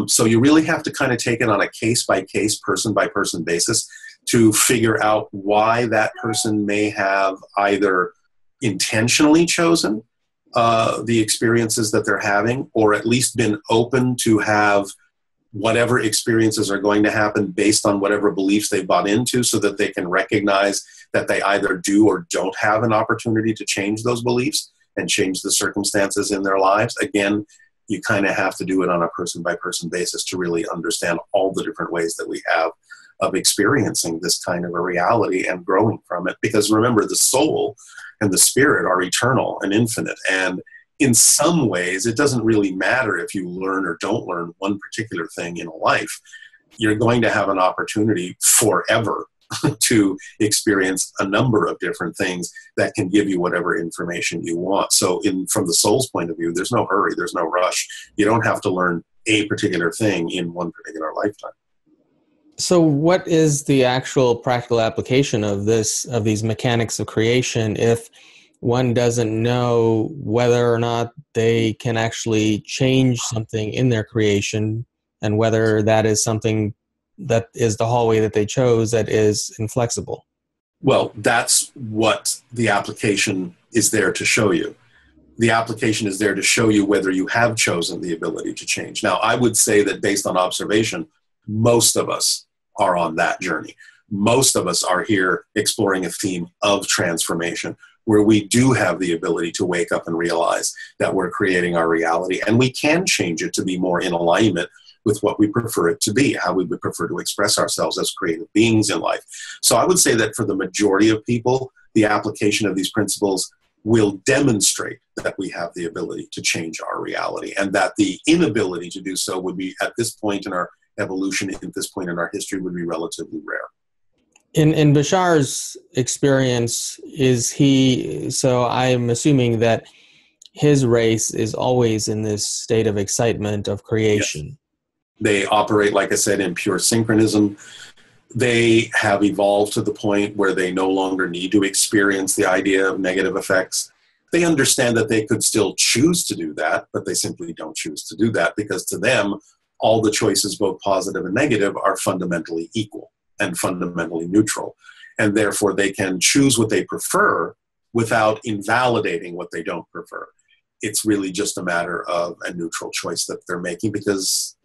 So you really have to kind of take it on a case-by-case, person-by-person basis to figure out why that person may have either intentionally chosen the experiences that they're having, or at least been open to have whatever experiences are going to happen based on whatever beliefs they bought into, so that they can recognize that they either do or don't have an opportunity to change those beliefs and change the circumstances in their lives. Again, you kind of have to do it on a person-by-person basis to really understand all the different ways that we have of experiencing this kind of a reality and growing from it. Because remember, the soul and the spirit are eternal and infinite. And in some ways, it doesn't really matter if you learn or don't learn one particular thing in a life. You're going to have an opportunity forever to experience a number of different things that can give you whatever information you want. So from the soul's point of view, there's no hurry, there's no rush. You don't have to learn a particular thing in one particular lifetime. So what is the actual practical application of these mechanics of creation if one doesn't know whether or not they can actually change something in their creation, and whether that is something that is the hallway that they chose that is inflexible? Well, that's what the application is there to show you. The application is there to show you whether you have chosen the ability to change. Now, I would say that based on observation, most of us are on that journey. Most of us are here exploring a theme of transformation, where we do have the ability to wake up and realize that we're creating our reality, and we can change it to be more in alignment with what we prefer it to be, how we would prefer to express ourselves as creative beings in life. So I would say that for the majority of people, the application of these principles will demonstrate that we have the ability to change our reality, and that the inability to do so would be, at this point in our evolution, at this point in our history, would be relatively rare. In Bashar's experience, so I'm assuming that his race is always in this state of excitement of creation. Yes. They operate, like I said, in pure synchronism. They have evolved to the point where they no longer need to experience the idea of negative effects. They understand that they could still choose to do that, but they simply don't choose to do that, because to them, all the choices, both positive and negative, are fundamentally equal and fundamentally neutral. And therefore, they can choose what they prefer without invalidating what they don't prefer. It's really just a matter of a neutral choice that they're making, because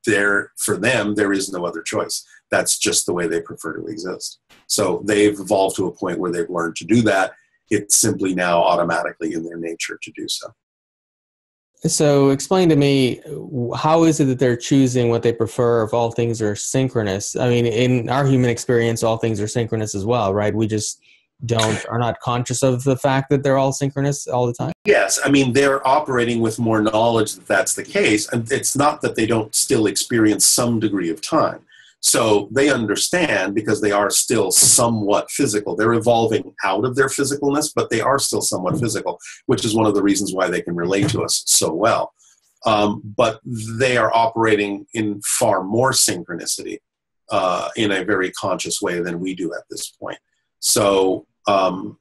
for them, there is no other choice. That's just the way they prefer to exist. So they've evolved to a point where they've learned to do that. It's simply now automatically in their nature to do so. So explain to me, how is it that they're choosing what they prefer if all things are synchronous? I mean, in our human experience, all things are synchronous as well, right? We just are not conscious of the fact that they're all synchronous all the time. Yes. I mean, they're operating with more knowledge that that's the case. And it's not that they don't still experience some degree of time. So they understand because they are still somewhat physical. They're evolving out of their physicalness, but they are still somewhat physical, which is one of the reasons why they can relate to us so well. But they are operating in far more synchronicity in a very conscious way than we do at this point. So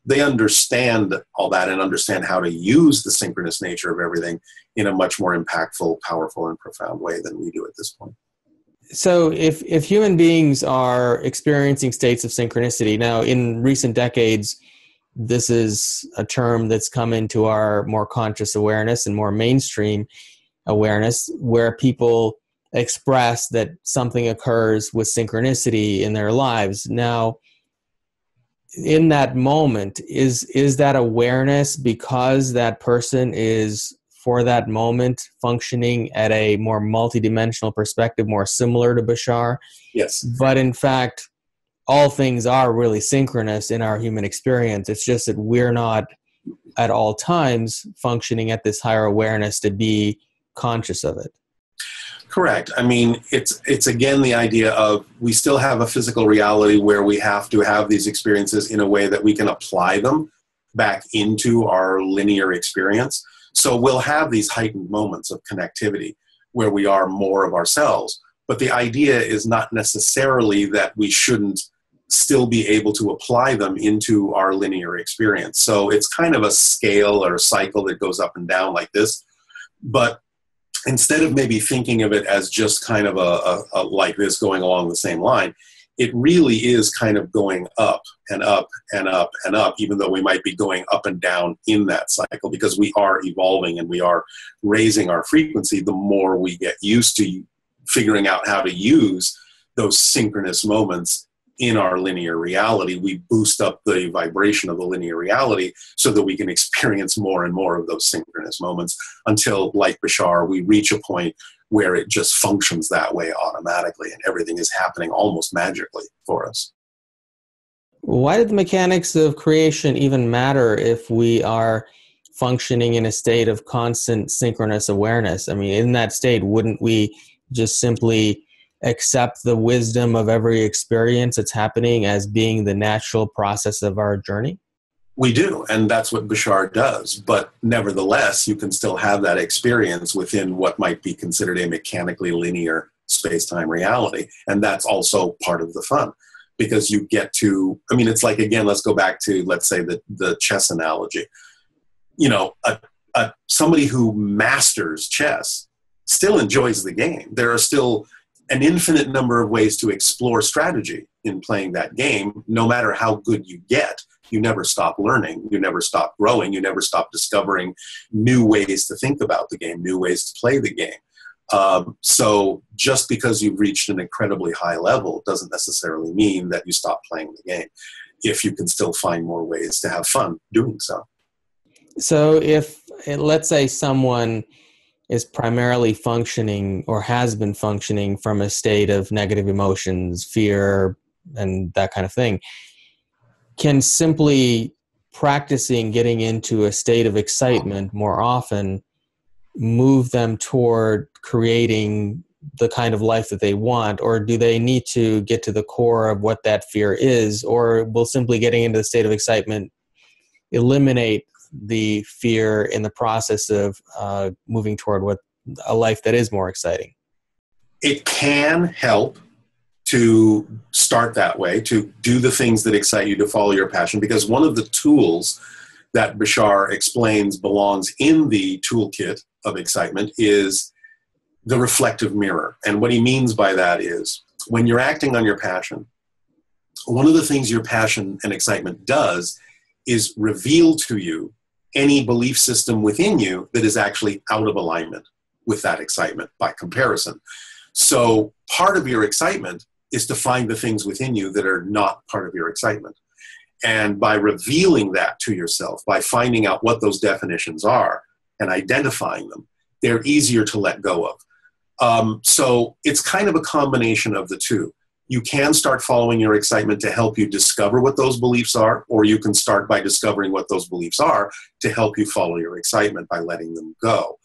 they understand all that and understand how to use the synchronous nature of everything in a much more impactful, powerful, and profound way than we do at this point. So if human beings are experiencing states of synchronicity, now in recent decades, this is a term that's come into our more conscious awareness and more mainstream awareness, where people express that something occurs with synchronicity in their lives. Now, in that moment, is that awareness because that person is, for that moment, functioning at a more multidimensional perspective, more similar to Bashar? Yes. But in fact, all things are really synchronous in our human experience. It's just that we're not at all times functioning at this higher awareness to be conscious of it. Correct. I mean, it's again the idea of we still have a physical reality where we have to have these experiences in a way that we can apply them back into our linear experience. So we'll have these heightened moments of connectivity where we are more of ourselves. But the idea is not necessarily that we shouldn't still be able to apply them into our linear experience. So it's kind of a scale or a cycle that goes up and down like this. But instead of maybe thinking of it as just kind of a like this going along the same line, it really is kind of going up and up and up and up, even though we might be going up and down in that cycle, because we are evolving and we are raising our frequency. The more we get used to figuring out how to use those synchronous moments in our linear reality, we boost up the vibration of the linear reality so that we can experience more and more of those synchronous moments until, like Bashar, we reach a point where it just functions that way automatically and everything is happening almost magically for us. Why did the mechanics of creation even matter if we are functioning in a state of constant synchronous awareness? I mean, in that state, wouldn't we just simply accept the wisdom of every experience that's happening as being the natural process of our journey? We do, and that's what Bashar does. But nevertheless, you can still have that experience within what might be considered a mechanically linear space-time reality. And that's also part of the fun, because you get to, I mean, it's like, again, let's go back to, let's say, the chess analogy. You know, somebody who masters chess still enjoys the game. There are still an infinite number of ways to explore strategy in playing that game. No matter how good you get, you never stop learning, you never stop growing, you never stop discovering new ways to think about the game, new ways to play the game. So just because you've reached an incredibly high level doesn't necessarily mean that you stop playing the game, if you can still find more ways to have fun doing so. So if, let's say, someone is primarily functioning or has been functioning from a state of negative emotions, fear, and that kind of thing, can simply practicing getting into a state of excitement more often move them toward creating the kind of life that they want? Or do they need to get to the core of what that fear is? Or will simply getting into the state of excitement eliminate the fear in the process of moving toward what a life that is more exciting? It can help to start that way, to do the things that excite you, to follow your passion, because one of the tools that Bashar explains belongs in the toolkit of excitement is the reflective mirror. And what he means by that is, when you're acting on your passion, one of the things your passion and excitement does is reveal to you any belief system within you that is actually out of alignment with that excitement by comparison. So part of your excitement is to find the things within you that are not part of your excitement. And by revealing that to yourself, by finding out what those definitions are and identifying them, they're easier to let go of. So it's kind of a combination of the two. You can start following your excitement to help you discover what those beliefs are, or you can start by discovering what those beliefs are to help you follow your excitement by letting them go.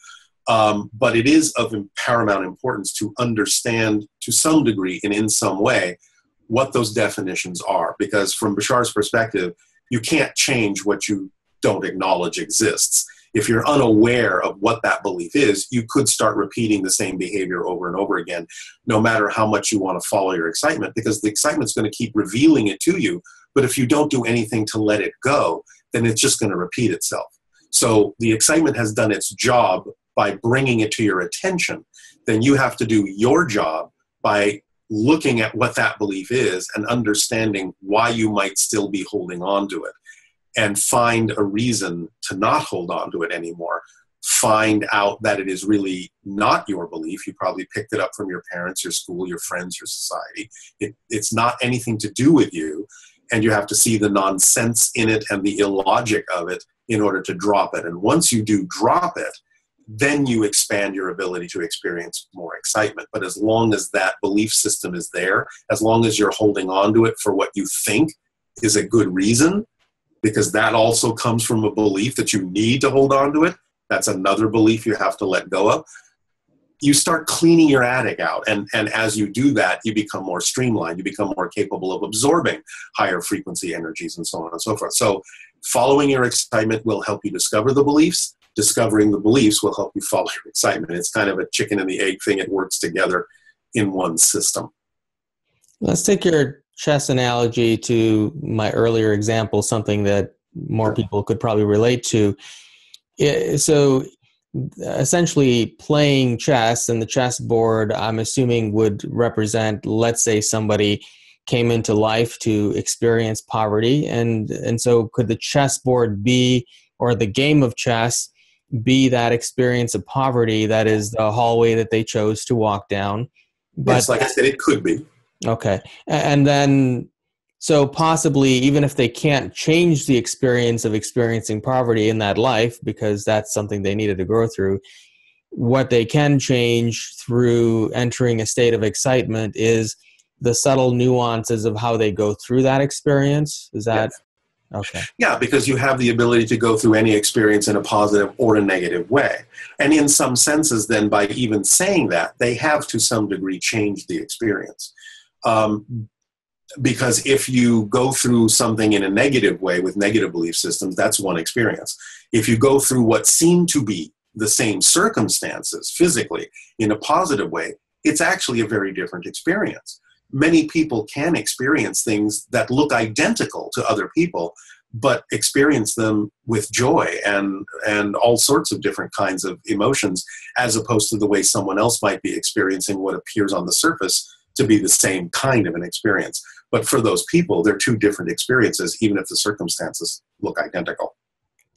But it is of paramount importance to understand to some degree and in some way what those definitions are. Because from Bashar's perspective, you can't change what you don't acknowledge exists. If you're unaware of what that belief is, you could start repeating the same behavior over and over again, no matter how much you want to follow your excitement, because the excitement's going to keep revealing it to you. But if you don't do anything to let it go, then it's just going to repeat itself. So the excitement has done its job by bringing it to your attention. Then you have to do your job by looking at what that belief is and understanding why you might still be holding on to it, and find a reason to not hold on to it anymore. Find out that it is really not your belief. You probably picked it up from your parents, your school, your friends, your society. It's not anything to do with you, and you have to see the nonsense in it and the illogic of it in order to drop it. And once you do drop it, then you expand your ability to experience more excitement. But as long as that belief system is there, as long as you're holding on to it for what you think is a good reason, because that also comes from a belief that you need to hold on to it, that's another belief you have to let go of, you start cleaning your attic out. And as you do that, you become more streamlined. You become more capable of absorbing higher frequency energies and so on and so forth. So following your excitement will help you discover the beliefs. Discovering the beliefs will help you follow your excitement. It's kind of a chicken and the egg thing. It works together in one system. Let's take your chess analogy to my earlier example, something that more people could probably relate to. So essentially playing chess, and the chessboard, I'm assuming, would represent, let's say somebody came into life to experience poverty. And so could the chessboard be, or the game of chess, be that experience of poverty that is the hallway that they chose to walk down? But yes, like I said, it could be. Okay. And then, so possibly, even if they can't change the experience of experiencing poverty in that life, because that's something they needed to go through, what they can change through entering a state of excitement is the subtle nuances of how they go through that experience. Is that? Yes. Okay. Yeah, because you have the ability to go through any experience in a positive or a negative way. And in some senses, then, by even saying that, they have to some degree changed the experience. Because if you go through something in a negative way with negative belief systems, that's one experience. If you go through what seem to be the same circumstances physically in a positive way, it's actually a very different experience. Many people can experience things that look identical to other people, but experience them with joy and all sorts of different kinds of emotions, as opposed to the way someone else might be experiencing what appears on the surface to be the same kind of an experience. But for those people, they're two different experiences, even if the circumstances look identical.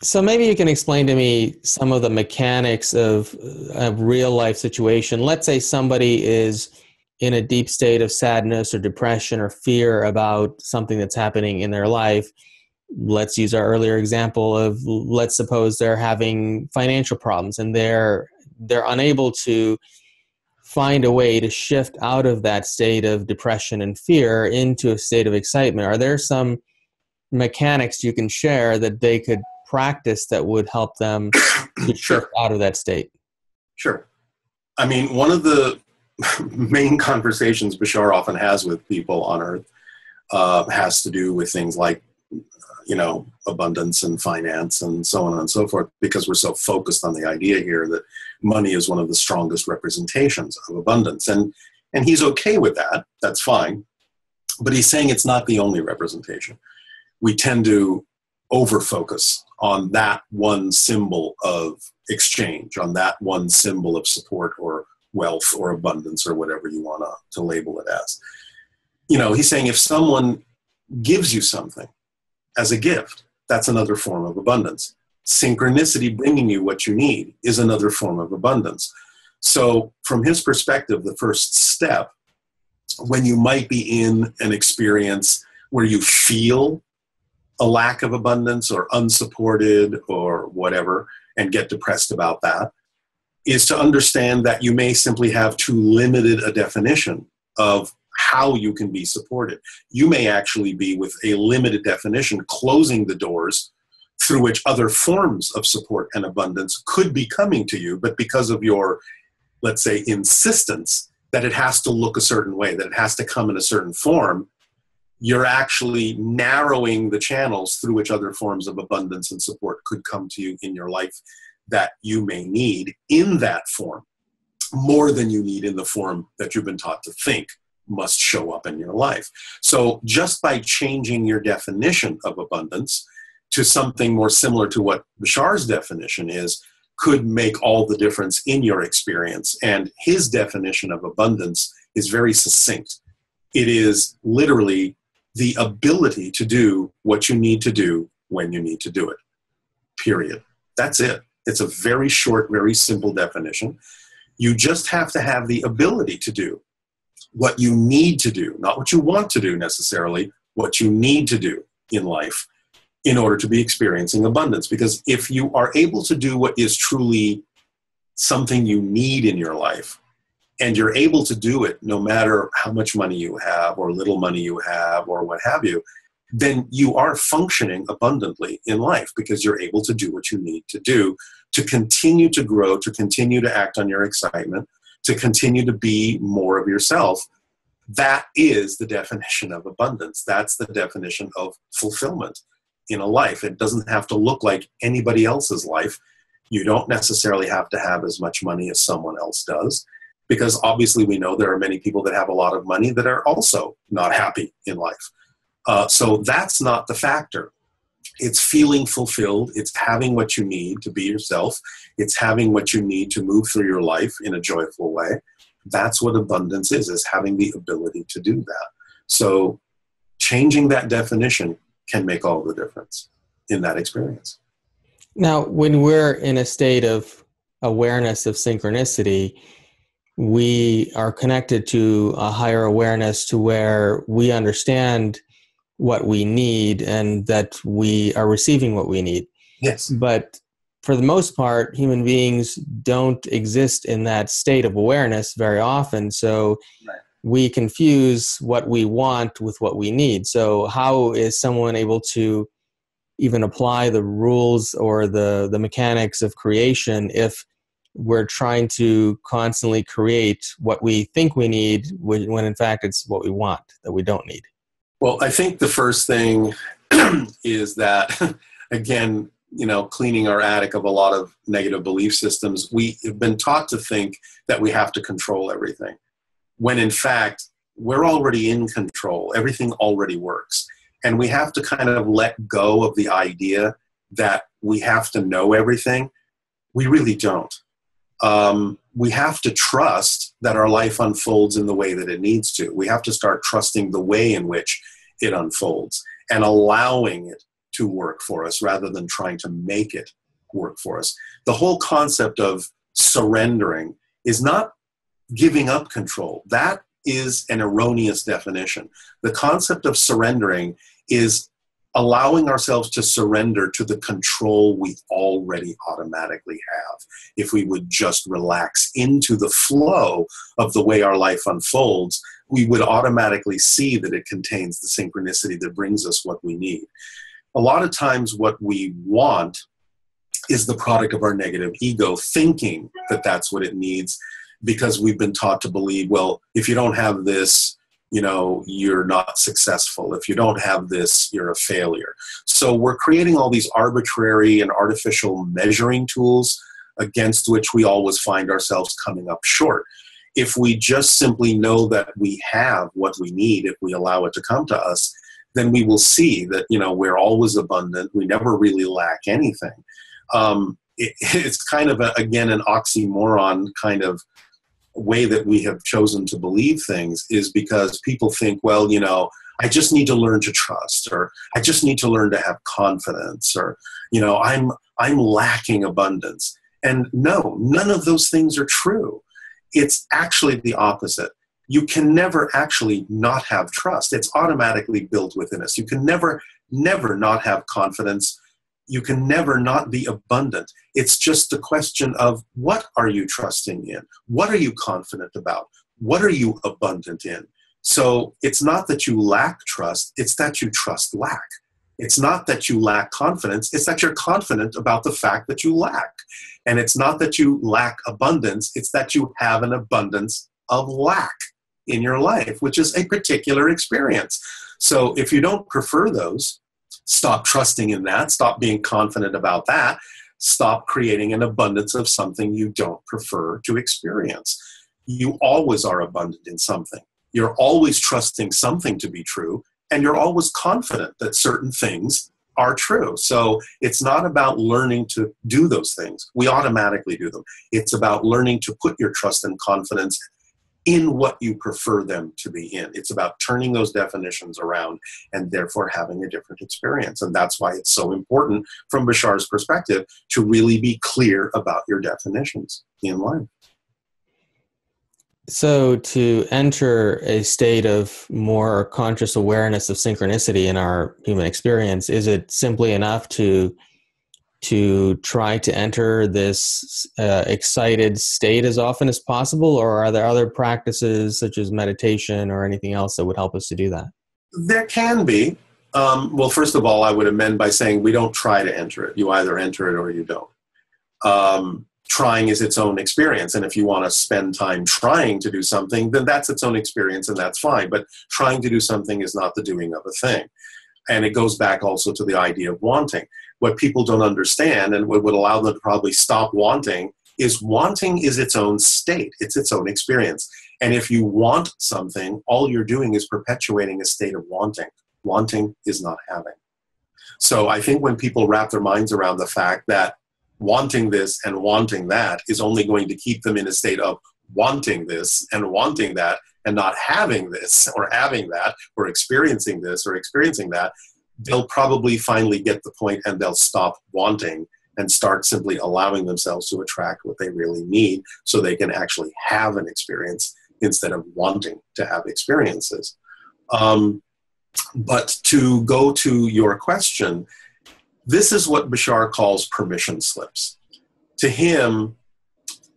So maybe you can explain to me some of the mechanics of a real life situation. Let's say somebody is in a deep state of sadness or depression or fear about something that's happening in their life. Let's use our earlier example of, let's suppose they're having financial problems and they're unable to find a way to shift out of that state of depression and fear into a state of excitement. Are there some mechanics you can share that they could practice that would help them to shift out of that state? Sure. I mean, one of the main conversations Bashar often has with people on Earth has to do with things like, abundance and finance and so on and so forth, because we're so focused on the idea here that money is one of the strongest representations of abundance. And he's okay with that. That's fine. But he's saying it's not the only representation. We tend to over-focus on that one symbol of exchange, on that one symbol of support or wealth or abundance or whatever you want to label it as. He's saying if someone gives you something as a gift, that's another form of abundance. Synchronicity bringing you what you need is another form of abundance. So from his perspective, the first step, when you might be in an experience where you feel a lack of abundance or unsupported or whatever, and get depressed about that, is to understand that you may simply have too limited a definition of how you can be supported. You may actually be, with a limited definition, closing the doors through which other forms of support and abundance could be coming to you, but because of your, let's say, insistence that it has to look a certain way, that it has to come in a certain form, you're actually narrowing the channels through which other forms of abundance and support could come to you in your life that you may need in that form, more than you need in the form that you've been taught to think must show up in your life. So just by changing your definition of abundance to something more similar to what Bashar's definition is, could make all the difference in your experience. And his definition of abundance is very succinct. It is literally the ability to do what you need to do when you need to do it. Period. That's it. It's a very short, very simple definition. You just have to have the ability to do what you need to do, not what you want to do necessarily, what you need to do in life in order to be experiencing abundance. Because if you are able to do what is truly something you need in your life, and you're able to do it no matter how much money you have or little money you have or what have you, then you are functioning abundantly in life because you're able to do what you need to do to continue to grow, to continue to act on your excitement, to continue to be more of yourself. That is the definition of abundance. That's the definition of fulfillment in a life. It doesn't have to look like anybody else's life. You don't necessarily have to have as much money as someone else does, because obviously we know there are many people that have a lot of money that are also not happy in life. So that's not the factor. It's feeling fulfilled. It's having what you need to be yourself. It's having what you need to move through your life in a joyful way. That's what abundance is having the ability to do that. So changing that definition can make all the difference in that experience. Now, when we're in a state of awareness of synchronicity, we are connected to a higher awareness to where we understand what we need and that we are receiving what we need. Yes. But for the most part, human beings don't exist in that state of awareness very often. So we confuse what we want with what we need. So how is someone able to even apply the rules or the mechanics of creation if we're trying to constantly create what we think we need when in fact it's what we want that we don't need? Well, I think the first thing is that, again, cleaning our attic of a lot of negative belief systems, we have been taught to think that we have to control everything, when in fact, we're already in control. Everything already works. And we have to kind of let go of the idea that we have to know everything. We really don't. We have to trust that our life unfolds in the way that it needs to. We have to start trusting the way in which it unfolds and allowing it to work for us rather than trying to make it work for us. The whole concept of surrendering is not giving up control. That is an erroneous definition. The concept of surrendering is allowing ourselves to surrender to the control we already automatically have. If we would just relax into the flow of the way our life unfolds, we would automatically see that it contains the synchronicity that brings us what we need. A lot of times what we want is the product of our negative ego thinking that that's what it needs, because we've been taught to believe, well, if you don't have this, you're not successful. If you don't have this, you're a failure. So we're creating all these arbitrary and artificial measuring tools against which we always find ourselves coming up short. If we just simply know that we have what we need, if we allow it to come to us, then we will see that, we're always abundant. We never really lack anything. It's kind of, again, an oxymoron kind of way that we have chosen to believe things, is because people think, well, I just need to learn to trust, or I just need to learn to have confidence, or, I'm lacking abundance. And no, none of those things are true. It's actually the opposite. You can never actually not have trust. It's automatically built within us. You can never not have confidence. You can never not be abundant. It's just a question of, what are you trusting in? What are you confident about? What are you abundant in? So it's not that you lack trust, it's that you trust lack. It's not that you lack confidence, it's that you're confident about the fact that you lack. And it's not that you lack abundance, it's that you have an abundance of lack in your life, which is a particular experience. So if you don't prefer those, stop trusting in that, stop being confident about that, stop creating an abundance of something you don't prefer to experience. You always are abundant in something. You're always trusting something to be true, and you're always confident that certain things are true. So it's not about learning to do those things. We automatically do them. It's about learning to put your trust and confidence in what you prefer them to be in. It's about turning those definitions around and therefore having a different experience. And that's why it's so important from Bashar's perspective to really be clear about your definitions in life. So to enter a state of more conscious awareness of synchronicity in our human experience, is it simply enough to try to enter this excited state as often as possible, or are there other practices such as meditation or anything else that would help us to do that? There can be. Well, first of all, I would amend by saying we don't try to enter it. You either enter it or you don't. Trying is its own experience. And if you want to spend time trying to do something, then that's its own experience and that's fine. But trying to do something is not the doing of a thing. And it goes back also to the idea of wanting. What people don't understand and what would allow them to probably stop wanting is its own state. It's its own experience. And if you want something, all you're doing is perpetuating a state of wanting. Wanting is not having. So I think when people wrap their minds around the fact that wanting this and wanting that is only going to keep them in a state of wanting this and wanting that and not having this or having that or experiencing this or experiencing that, they'll probably finally get the point and they'll stop wanting and start simply allowing themselves to attract what they really need so they can actually have an experience instead of wanting to have experiences. But to go to your question, this is what Bashar calls permission slips. To him,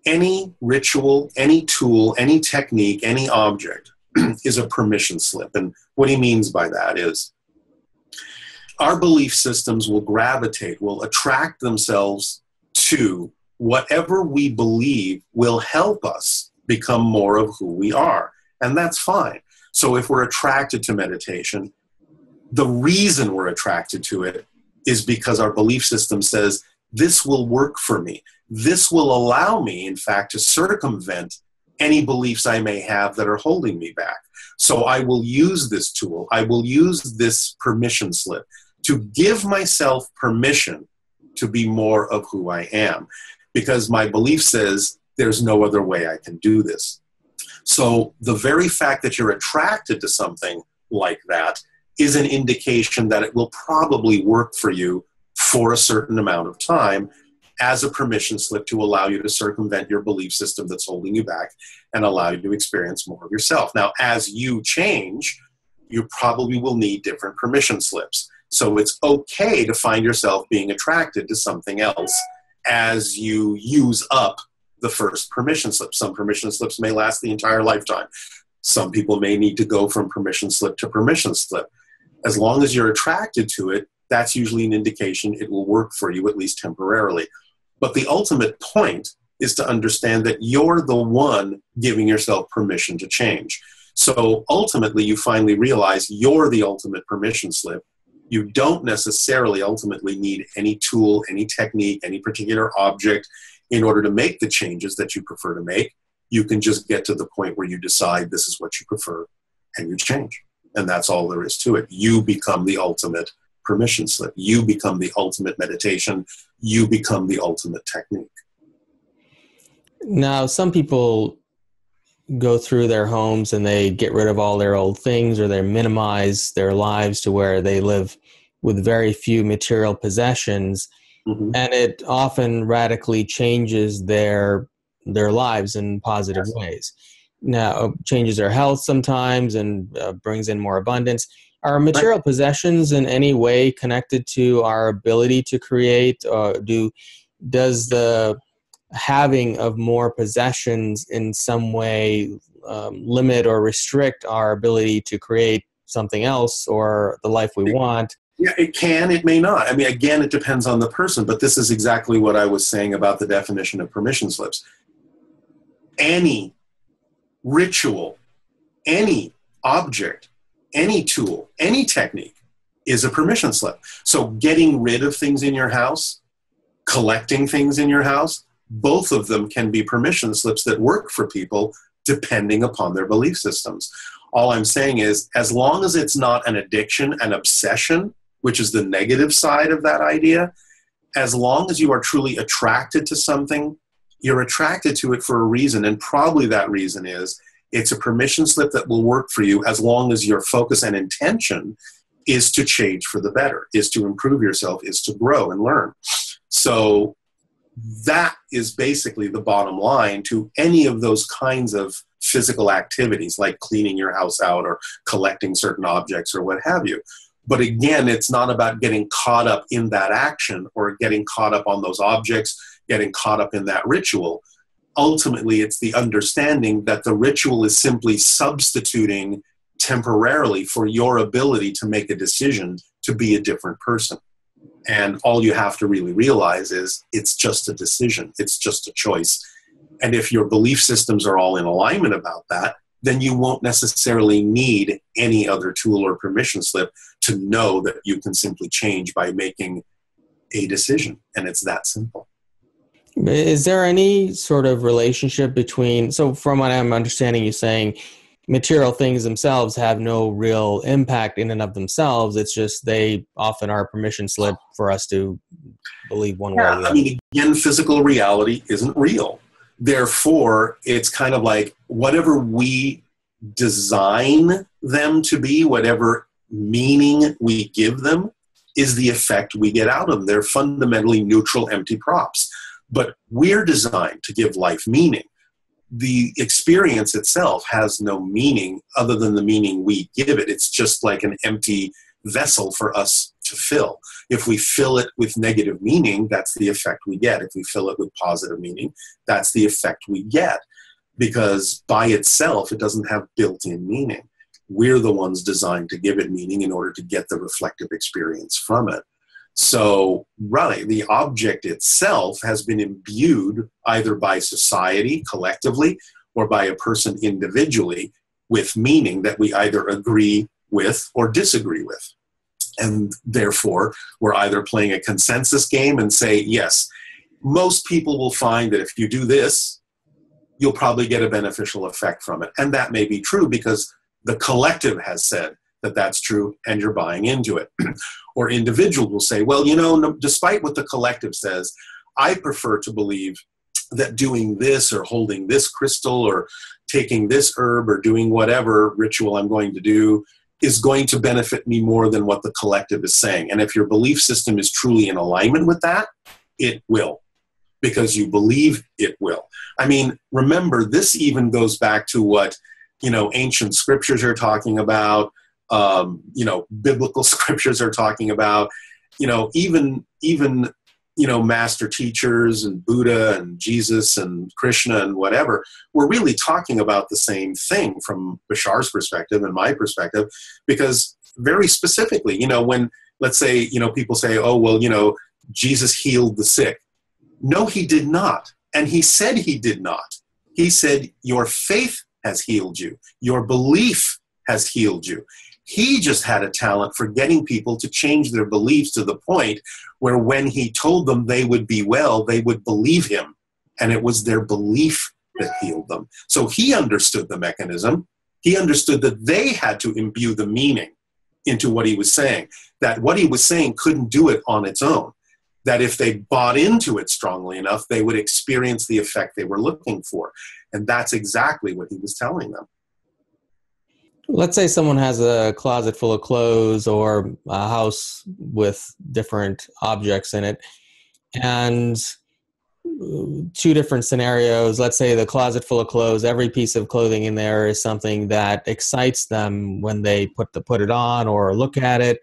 any ritual, any tool, any technique, any object is a permission slip. And what he means by that is our belief systems will gravitate, will attract themselves to whatever we believe will help us become more of who we are. And that's fine. So if we're attracted to meditation, the reason we're attracted to it is because our belief system says, this will work for me. This will allow me, in fact, to circumvent any beliefs I may have that are holding me back. So I will use this tool. I will use this permission slip to give myself permission to be more of who I am, because my belief says there's no other way I can do this. So the very fact that you're attracted to something like that is an indication that it will probably work for you for a certain amount of time as a permission slip to allow you to circumvent your belief system that's holding you back and allow you to experience more of yourself. Now, as you change, you probably will need different permission slips. So it's okay to find yourself being attracted to something else as you use up the first permission slip. Some permission slips may last the entire lifetime. Some people may need to go from permission slip to permission slip. As long as you're attracted to it, that's usually an indication it will work for you, at least temporarily. But the ultimate point is to understand that you're the one giving yourself permission to change. So ultimately, you finally realize you're the ultimate permission slip. You don't necessarily ultimately need any tool, any technique, any particular object in order to make the changes that you prefer to make. You can just get to the point where you decide this is what you prefer and you change. And that's all there is to it. You become the ultimate permission slip. You become the ultimate meditation. You become the ultimate technique. Now, some people go through their homes and they get rid of all their old things, or they minimize their lives to where they live with very few material possessions. Mm-hmm. And it often radically changes their lives in positive ways. Now, changes their health sometimes and brings in more abundance. Are material possessions in any way connected to our ability to create? Does the having of more possessions in some way limit or restrict our ability to create something else or the life we want? Yeah, it can, it may not. I mean, again, it depends on the person, but this is exactly what I was saying about the definition of permission slips. Any ritual, any object, any tool, any technique is a permission slip. So getting rid of things in your house, collecting things in your house, both of them can be permission slips that work for people depending upon their belief systems. All I'm saying is, as long as it's not an addiction, an obsession, which is the negative side of that idea, as long as you are truly attracted to something, you're attracted to it for a reason, and probably that reason is it's a permission slip that will work for you as long as your focus and intention is to change for the better, is to improve yourself, is to grow and learn. So that is basically the bottom line to any of those kinds of physical activities, like cleaning your house out or collecting certain objects or what have you. But again, it's not about getting caught up in that action or getting caught up on those objects, getting caught up in that ritual. Ultimately, it's the understanding that the ritual is simply substituting temporarily for your ability to make a decision to be a different person. And all you have to really realize is it's just a decision. It's just a choice. And if your belief systems are all in alignment about that, then you won't necessarily need any other tool or permission slip to know that you can simply change by making a decision. And it's that simple. Is there any sort of relationship between, so from what I'm understanding, you saying material things themselves have no real impact in and of themselves. It's just they often are a permission slip for us to believe one way or the other. I mean, again, physical reality isn't real. Therefore, it's kind of like whatever we design them to be, whatever meaning we give them, is the effect we get out of them. They're fundamentally neutral, empty props. But we're designed to give life meaning. The experience itself has no meaning other than the meaning we give it. It's just like an empty vessel for us to fill. If we fill it with negative meaning, that's the effect we get. If we fill it with positive meaning, that's the effect we get. Because by itself, it doesn't have built-in meaning. We're the ones designed to give it meaning in order to get the reflective experience from it. So, really, the object itself has been imbued either by society collectively or by a person individually with meaning that we either agree with or disagree with. And therefore, we're either playing a consensus game and say, yes, most people will find that if you do this, you'll probably get a beneficial effect from it. And that may be true because the collective has said that that's true and you're buying into it. Or individual will say, well, you know, despite what the collective says, I prefer to believe that doing this or holding this crystal or taking this herb or doing whatever ritual I'm going to do is going to benefit me more than what the collective is saying. And if your belief system is truly in alignment with that, it will, because you believe it will. I mean, remember, this even goes back to what, ancient scriptures are talking about, biblical scriptures are talking about, even master teachers and Buddha and Jesus and Krishna and whatever, we're really talking about the same thing from Bashar's perspective and my perspective, because very specifically, when, let's say, people say, oh, well, Jesus healed the sick. No, he did not. And he said he did not. He said, your faith has healed you. Your belief has healed you. He just had a talent for getting people to change their beliefs to the point where when he told them they would be well, they would believe him. And it was their belief that healed them. So he understood the mechanism. He understood that they had to imbue the meaning into what he was saying, that what he was saying couldn't do it on its own, that if they bought into it strongly enough, they would experience the effect they were looking for. And that's exactly what he was telling them. Let's say someone has a closet full of clothes or a house with different objects in it, and two different scenarios. Let's say the closet full of clothes, every piece of clothing in there is something that excites them when they put it on or look at it,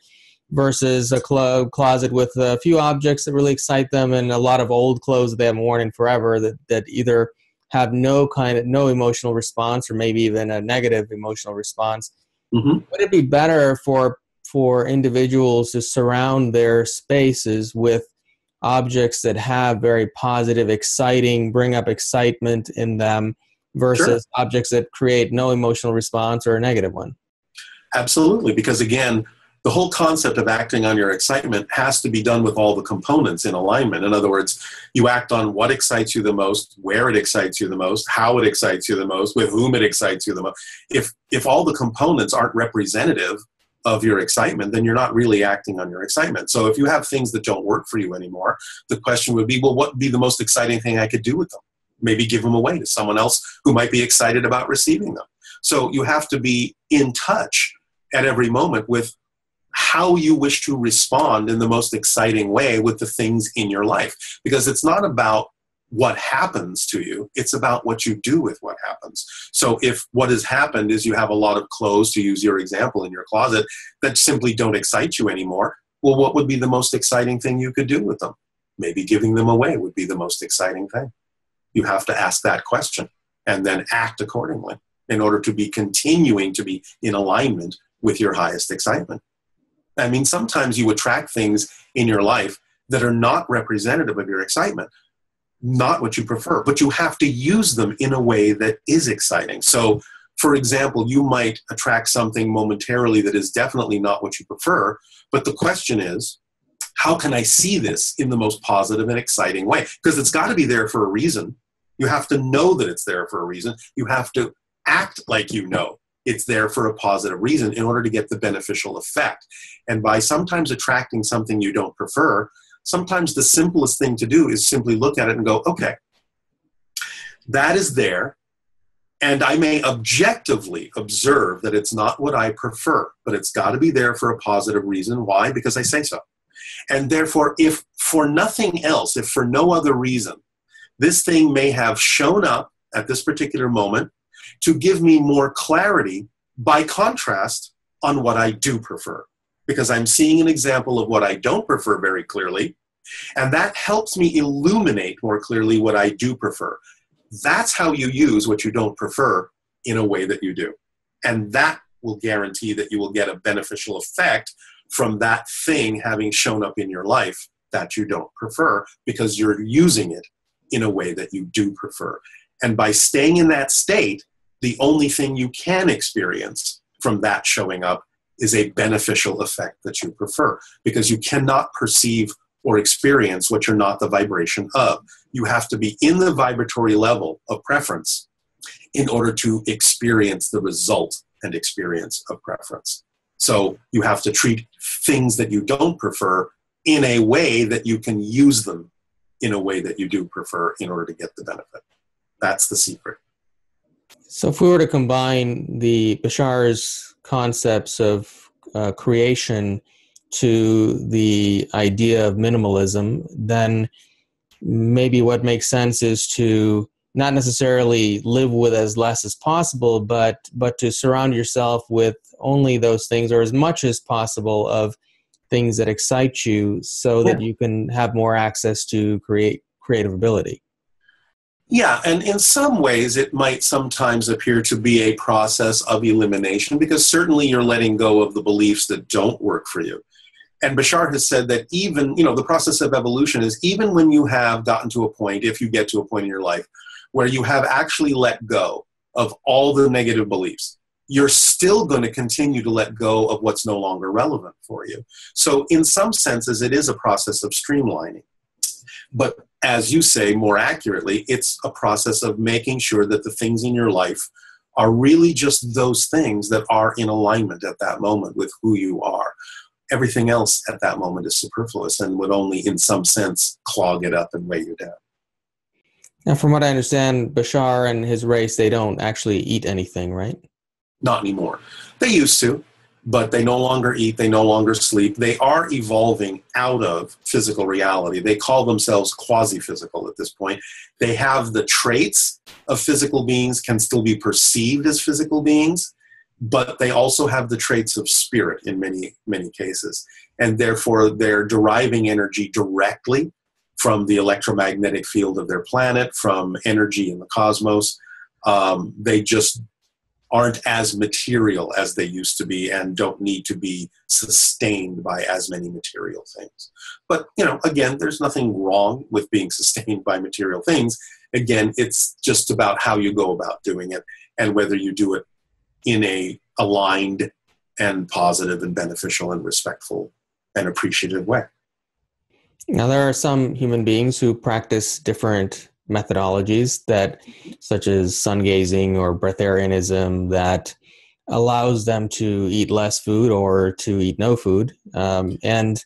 versus a closet with a few objects that really excite them and a lot of old clothes that they haven't worn in forever that either have no emotional response or maybe even a negative emotional response. Mm-hmm. Would it be better for for individuals to surround their spaces with objects that have very positive, exciting, bring up excitement in them versus objects that create no emotional response or a negative one? Absolutely, because again, the whole concept of acting on your excitement has to be done with all the components in alignment. In other words, you act on what excites you the most, where it excites you the most, how it excites you the most, with whom it excites you the most. If all the components aren't representative of your excitement, then you're not really acting on your excitement. So if you have things that don't work for you anymore, the question would be, well, what would be the most exciting thing I could do with them? Maybe give them away to someone else who might be excited about receiving them. So you have to be in touch at every moment with how you wish to respond in the most exciting way with the things in your life. Because it's not about what happens to you, it's about what you do with what happens. So if what has happened is you have a lot of clothes, to use your example, in your closet that simply don't excite you anymore, well, what would be the most exciting thing you could do with them? Maybe giving them away would be the most exciting thing. You have to ask that question and then act accordingly in order to be continuing to be in alignment with your highest excitement. I mean, sometimes you attract things in your life that are not representative of your excitement, not what you prefer, but you have to use them in a way that is exciting. So, for example, you might attract something momentarily that is definitely not what you prefer, but the question is, how can I see this in the most positive and exciting way? Because it's got to be there for a reason. You have to know that it's there for a reason. You have to act like you know it's there for a positive reason in order to get the beneficial effect. And by sometimes attracting something you don't prefer, sometimes the simplest thing to do is simply look at it and go, okay, that is there, and I may objectively observe that it's not what I prefer, but it's got to be there for a positive reason. Why? Because I say so. And therefore, if for nothing else, if for no other reason, this thing may have shown up at this particular moment to give me more clarity by contrast on what I do prefer. Because I'm seeing an example of what I don't prefer very clearly, and that helps me illuminate more clearly what I do prefer. That's how you use what you don't prefer in a way that you do. And that will guarantee that you will get a beneficial effect from that thing having shown up in your life that you don't prefer, because you're using it in a way that you do prefer. And by staying in that state, the only thing you can experience from that showing up is a beneficial effect that you prefer, because you cannot perceive or experience what you're not the vibration of. You have to be in the vibratory level of preference in order to experience the result and experience of preference. So you have to treat things that you don't prefer in a way that you can use them in a way that you do prefer in order to get the benefit. That's the secret. So if we were to combine the Bashar's concepts of creation to the idea of minimalism, then maybe what makes sense is to not necessarily live with as less as possible, but to surround yourself with only those things, or as much as possible, of things that excite you, so that you can have more access to creative ability. Yeah, and in some ways it might sometimes appear to be a process of elimination, because certainly you're letting go of the beliefs that don't work for you. And Bashar has said that even, the process of evolution is even when you have gotten to a point, if you get to a point in your life, where you have actually let go of all the negative beliefs, you're still going to continue to let go of what's no longer relevant for you. So in some senses, it is a process of streamlining. But as you say more accurately, it's a process of making sure that the things in your life are really just those things that are in alignment at that moment with who you are. Everything else at that moment is superfluous and would only, in some sense, clog it up and weigh you down. Now, from what I understand, Bashar and his race, they don't actually eat anything, right? Not anymore. They used to, but they no longer eat, they no longer sleep. They are evolving out of physical reality. They call themselves quasi-physical at this point. They have the traits of physical beings, can still be perceived as physical beings, but they also have the traits of spirit in many, many cases. And therefore, they're deriving energy directly from the electromagnetic field of their planet, from energy in the cosmos. They just aren't as material as they used to be and don't need to be sustained by as many material things. But, again, there's nothing wrong with being sustained by material things. Again, it's just about how you go about doing it and whether you do it in a aligned and positive and beneficial and respectful and appreciative way. Now, there are some human beings who practice different methodologies such as sun gazing or breatharianism, that allows them to eat less food or to eat no food. And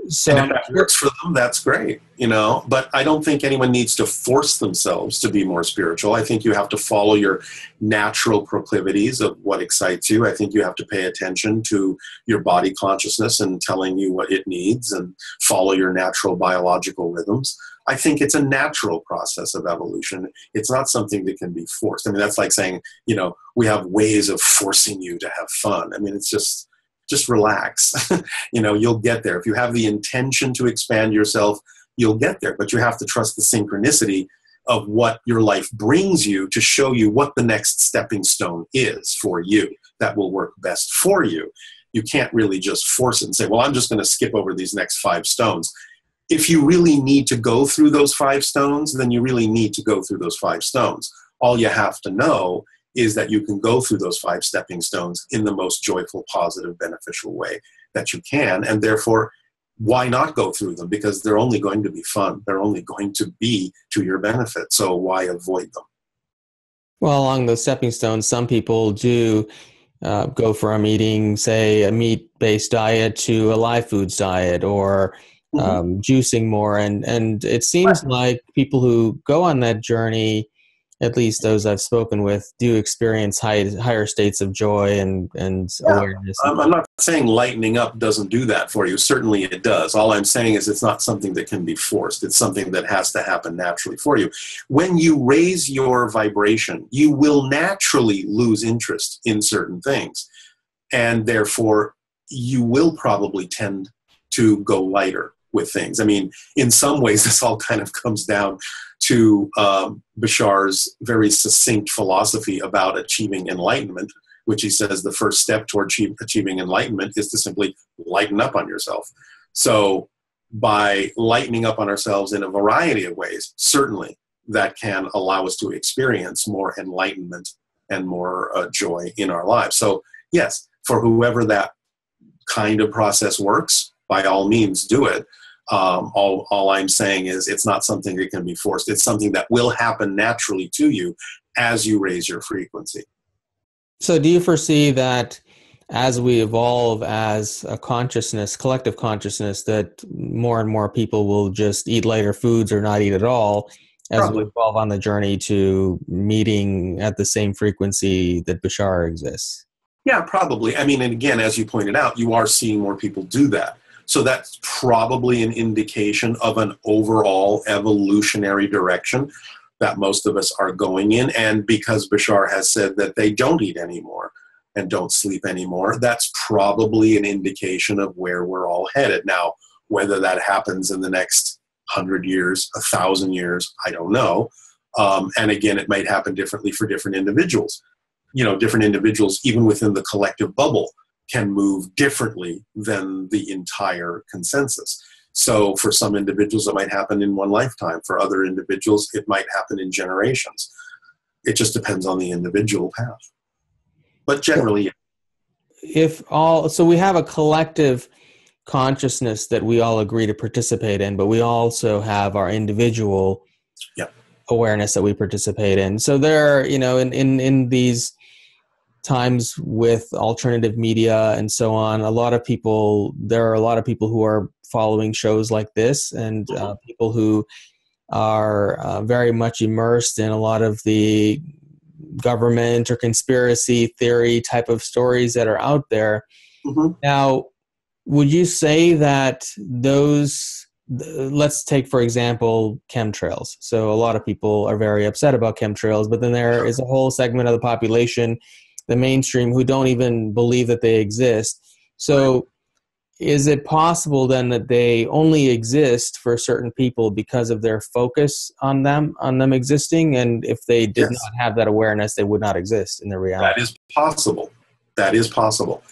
so if that works for them, that's great, but I don't think anyone needs to force themselves to be more spiritual. I think you have to follow your natural proclivities of what excites you. I think you have to pay attention to your body consciousness and telling you what it needs and follow your natural biological rhythms. I think it's a natural process of evolution. It's not something that can be forced. I mean, that's like saying, we have ways of forcing you to have fun. I mean, it's just relax. You'll get there. If you have the intention to expand yourself, you'll get there. But you have to trust the synchronicity of what your life brings you to show you what the next stepping stone is for you that will work best for you. You can't really just force it and say, well, I'm just going to skip over these next 5 stones. If you really need to go through those 5 stones, then you really need to go through those 5 stones. All you have to know is that you can go through those 5 stepping stones in the most joyful, positive, beneficial way that you can. And therefore, why not go through them? Because they're only going to be fun. They're only going to be to your benefit. So why avoid them? Well, along those stepping stones, some people do go from eating, say, a meat-based diet to a live foods diet, or juicing more. And it seems like people who go on that journey, at least those I've spoken with, do experience higher states of joy and awareness. I'm not saying lightening up doesn't do that for you. Certainly it does. All I'm saying is it's not something that can be forced. It's something that has to happen naturally for you. When you raise your vibration, you will naturally lose interest in certain things. And therefore, you will probably tend to go lighter with things. I mean, in some ways, this all kind of comes down to Bashar's very succinct philosophy about achieving enlightenment, which he says the first step toward achieving enlightenment is to simply lighten up on yourself. So by lightening up on ourselves in a variety of ways, certainly that can allow us to experience more enlightenment and more joy in our lives. So yes, for whoever that kind of process works, by all means do it. All I'm saying is it's not something that can be forced. It's something that will happen naturally to you as you raise your frequency. So do you foresee that as we evolve as a consciousness, collective consciousness, that more and more people will just eat lighter foods or not eat at all as we evolve on the journey to meeting at the same frequency that Bashar exists? Yeah, probably. I mean, and again, as you pointed out, you are seeing more people do that. So that's probably an indication of an overall evolutionary direction that most of us are going in. And because Bashar has said that they don't eat anymore and don't sleep anymore, that's probably an indication of where we're all headed. Now, whether that happens in the next 100 years, 1,000 years, I don't know. And again, it might happen differently for different individuals. Different individuals, even within the collective bubble, can move differently than the entire consensus. So for some individuals, it might happen in one lifetime. For other individuals, it might happen in generations. It just depends on the individual path. But generally, so we have a collective consciousness that we all agree to participate in, but we also have our individual awareness that we participate in. So there are, in these times with alternative media and so on, there are a lot of people who are following shows like this, and people who are very much immersed in a lot of the government or conspiracy theory type of stories that are out there. Now, would you say that let's take, for example, chemtrails. So a lot of people are very upset about chemtrails, but then there is a whole segment of the population, the mainstream, who don't even believe that they exist. So is it possible then that they only exist for certain people because of their focus on them existing? And if they did Yes, not have that awareness, they would not exist in their reality. that is possible. That is possible.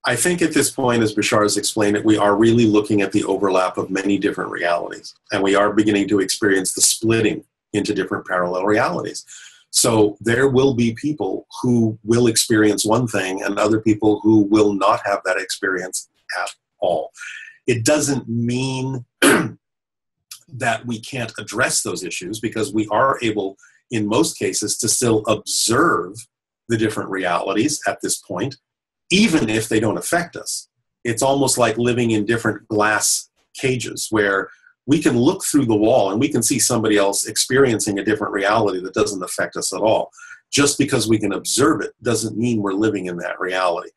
I think at this point, as Bashar has explained it, we are really looking at the overlap of many different realities, and we are beginning to experience the splitting into different parallel realities. So there will be people who will experience one thing and other people who will not have that experience at all. It doesn't mean that we can't address those issues, because we are able, in most cases, to still observe the different realities at this point, even if they don't affect us. It's almost like living in different glass cages where we can look through the wall and we can see somebody else experiencing a different reality that doesn't affect us at all. Just because we can observe it doesn't mean we're living in that reality.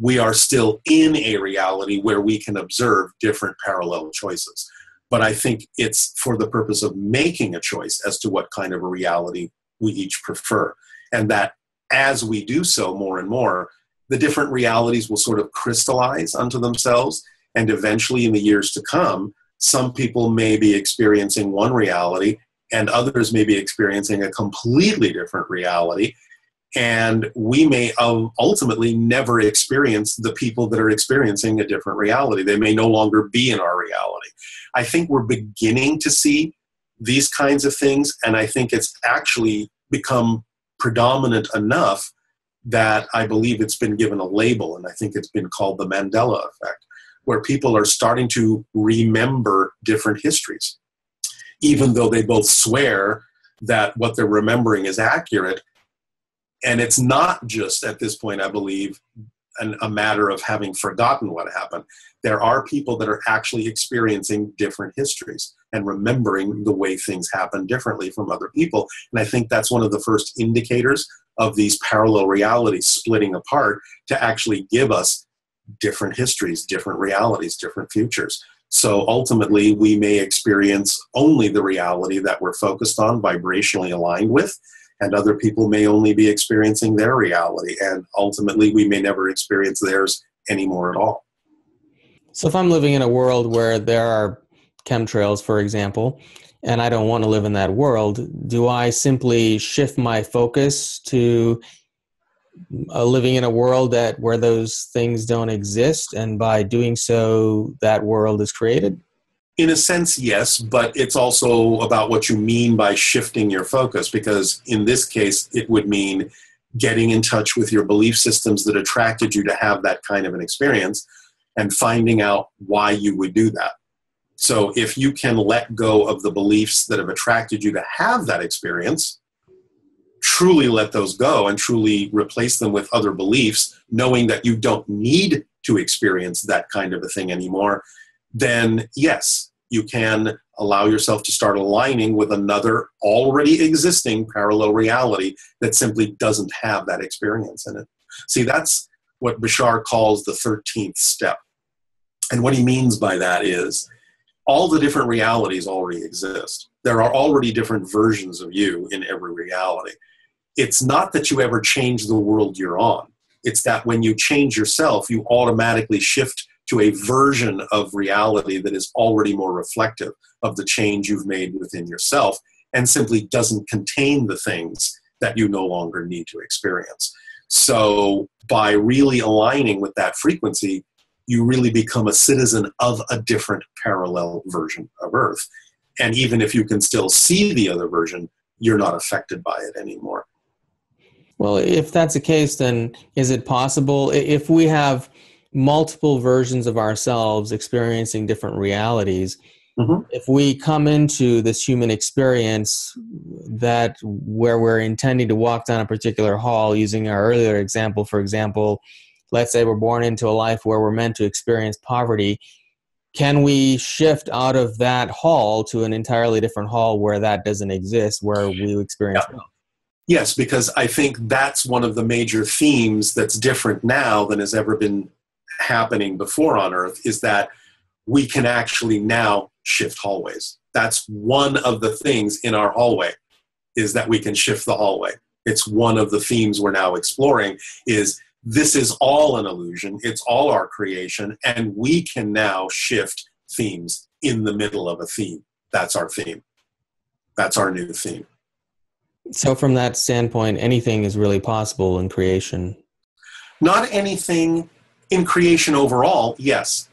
We are still in a reality where we can observe different parallel choices. But I think it's for the purpose of making a choice as to what kind of a reality we each prefer. And that as we do so more and more, the different realities will sort of crystallize unto themselves. And eventually, in the years to come, some people may be experiencing one reality and others may be experiencing a completely different reality. And we may ultimately never experience the people that are experiencing a different reality. They may no longer be in our reality. I think we're beginning to see these kinds of things, and I think it's actually become predominant enough that I believe it's been given a label, and I think it's been called the Mandela Effect, where people are starting to remember different histories. Even though they both swear that what they're remembering is accurate. And it's not just at this point, I believe, a matter of having forgotten what happened. There are people that are actually experiencing different histories and remembering the way things happen differently from other people. And I think that's one of the first indicators of these parallel realities splitting apart to actually give us different histories, different realities, different futures. So ultimately, we may experience only the reality that we're focused on, vibrationally aligned with, and other people may only be experiencing their reality. And ultimately, we may never experience theirs anymore at all. So if I'm living in a world where there are chemtrails, for example, and I don't want to live in that world, do I simply shift my focus to living in a world where those things don't exist, and by doing so, that world is created? In a sense, yes, but it's also about what you mean by shifting your focus, because in this case, it would mean getting in touch with your belief systems that attracted you to have that kind of an experience and finding out why you would do that. So if you can let go of the beliefs that have attracted you to have that experience, truly let those go and truly replace them with other beliefs, knowing that you don't need to experience that kind of a thing anymore, then yes, you can allow yourself to start aligning with another already existing parallel reality that simply doesn't have that experience in it. See, that's what Bashar calls the 13th step. And what he means by that is all the different realities already exist. There are already different versions of you in every reality. It's not that you ever change the world you're on. It's that when you change yourself, you automatically shift to a version of reality that is already more reflective of the change you've made within yourself and simply doesn't contain the things that you no longer need to experience. So by really aligning with that frequency, you really become a citizen of a different parallel version of Earth. And even if you can still see the other version, you're not affected by it anymore. Well, if that's the case, then is it possible, if we have multiple versions of ourselves experiencing different realities, if we come into this human experience that where we're intending to walk down a particular hall, using our earlier example, for example, let's say we're born into a life where we're meant to experience poverty, can we shift out of that hall to an entirely different hall where that doesn't exist, where we experience wealth? Yes, because I think that's one of the major themes that's different now than has ever been happening before on Earth, is that we can actually now shift hallways. That's one of the things in our hallway, is that we can shift the hallway. It's one of the themes we're now exploring, is This is all an illusion. It's all our creation. And we can now shift themes in the middle of a theme. That's our theme. That's our new theme. So from that standpoint, anything is really possible in creation. Not anything in creation overall, yes.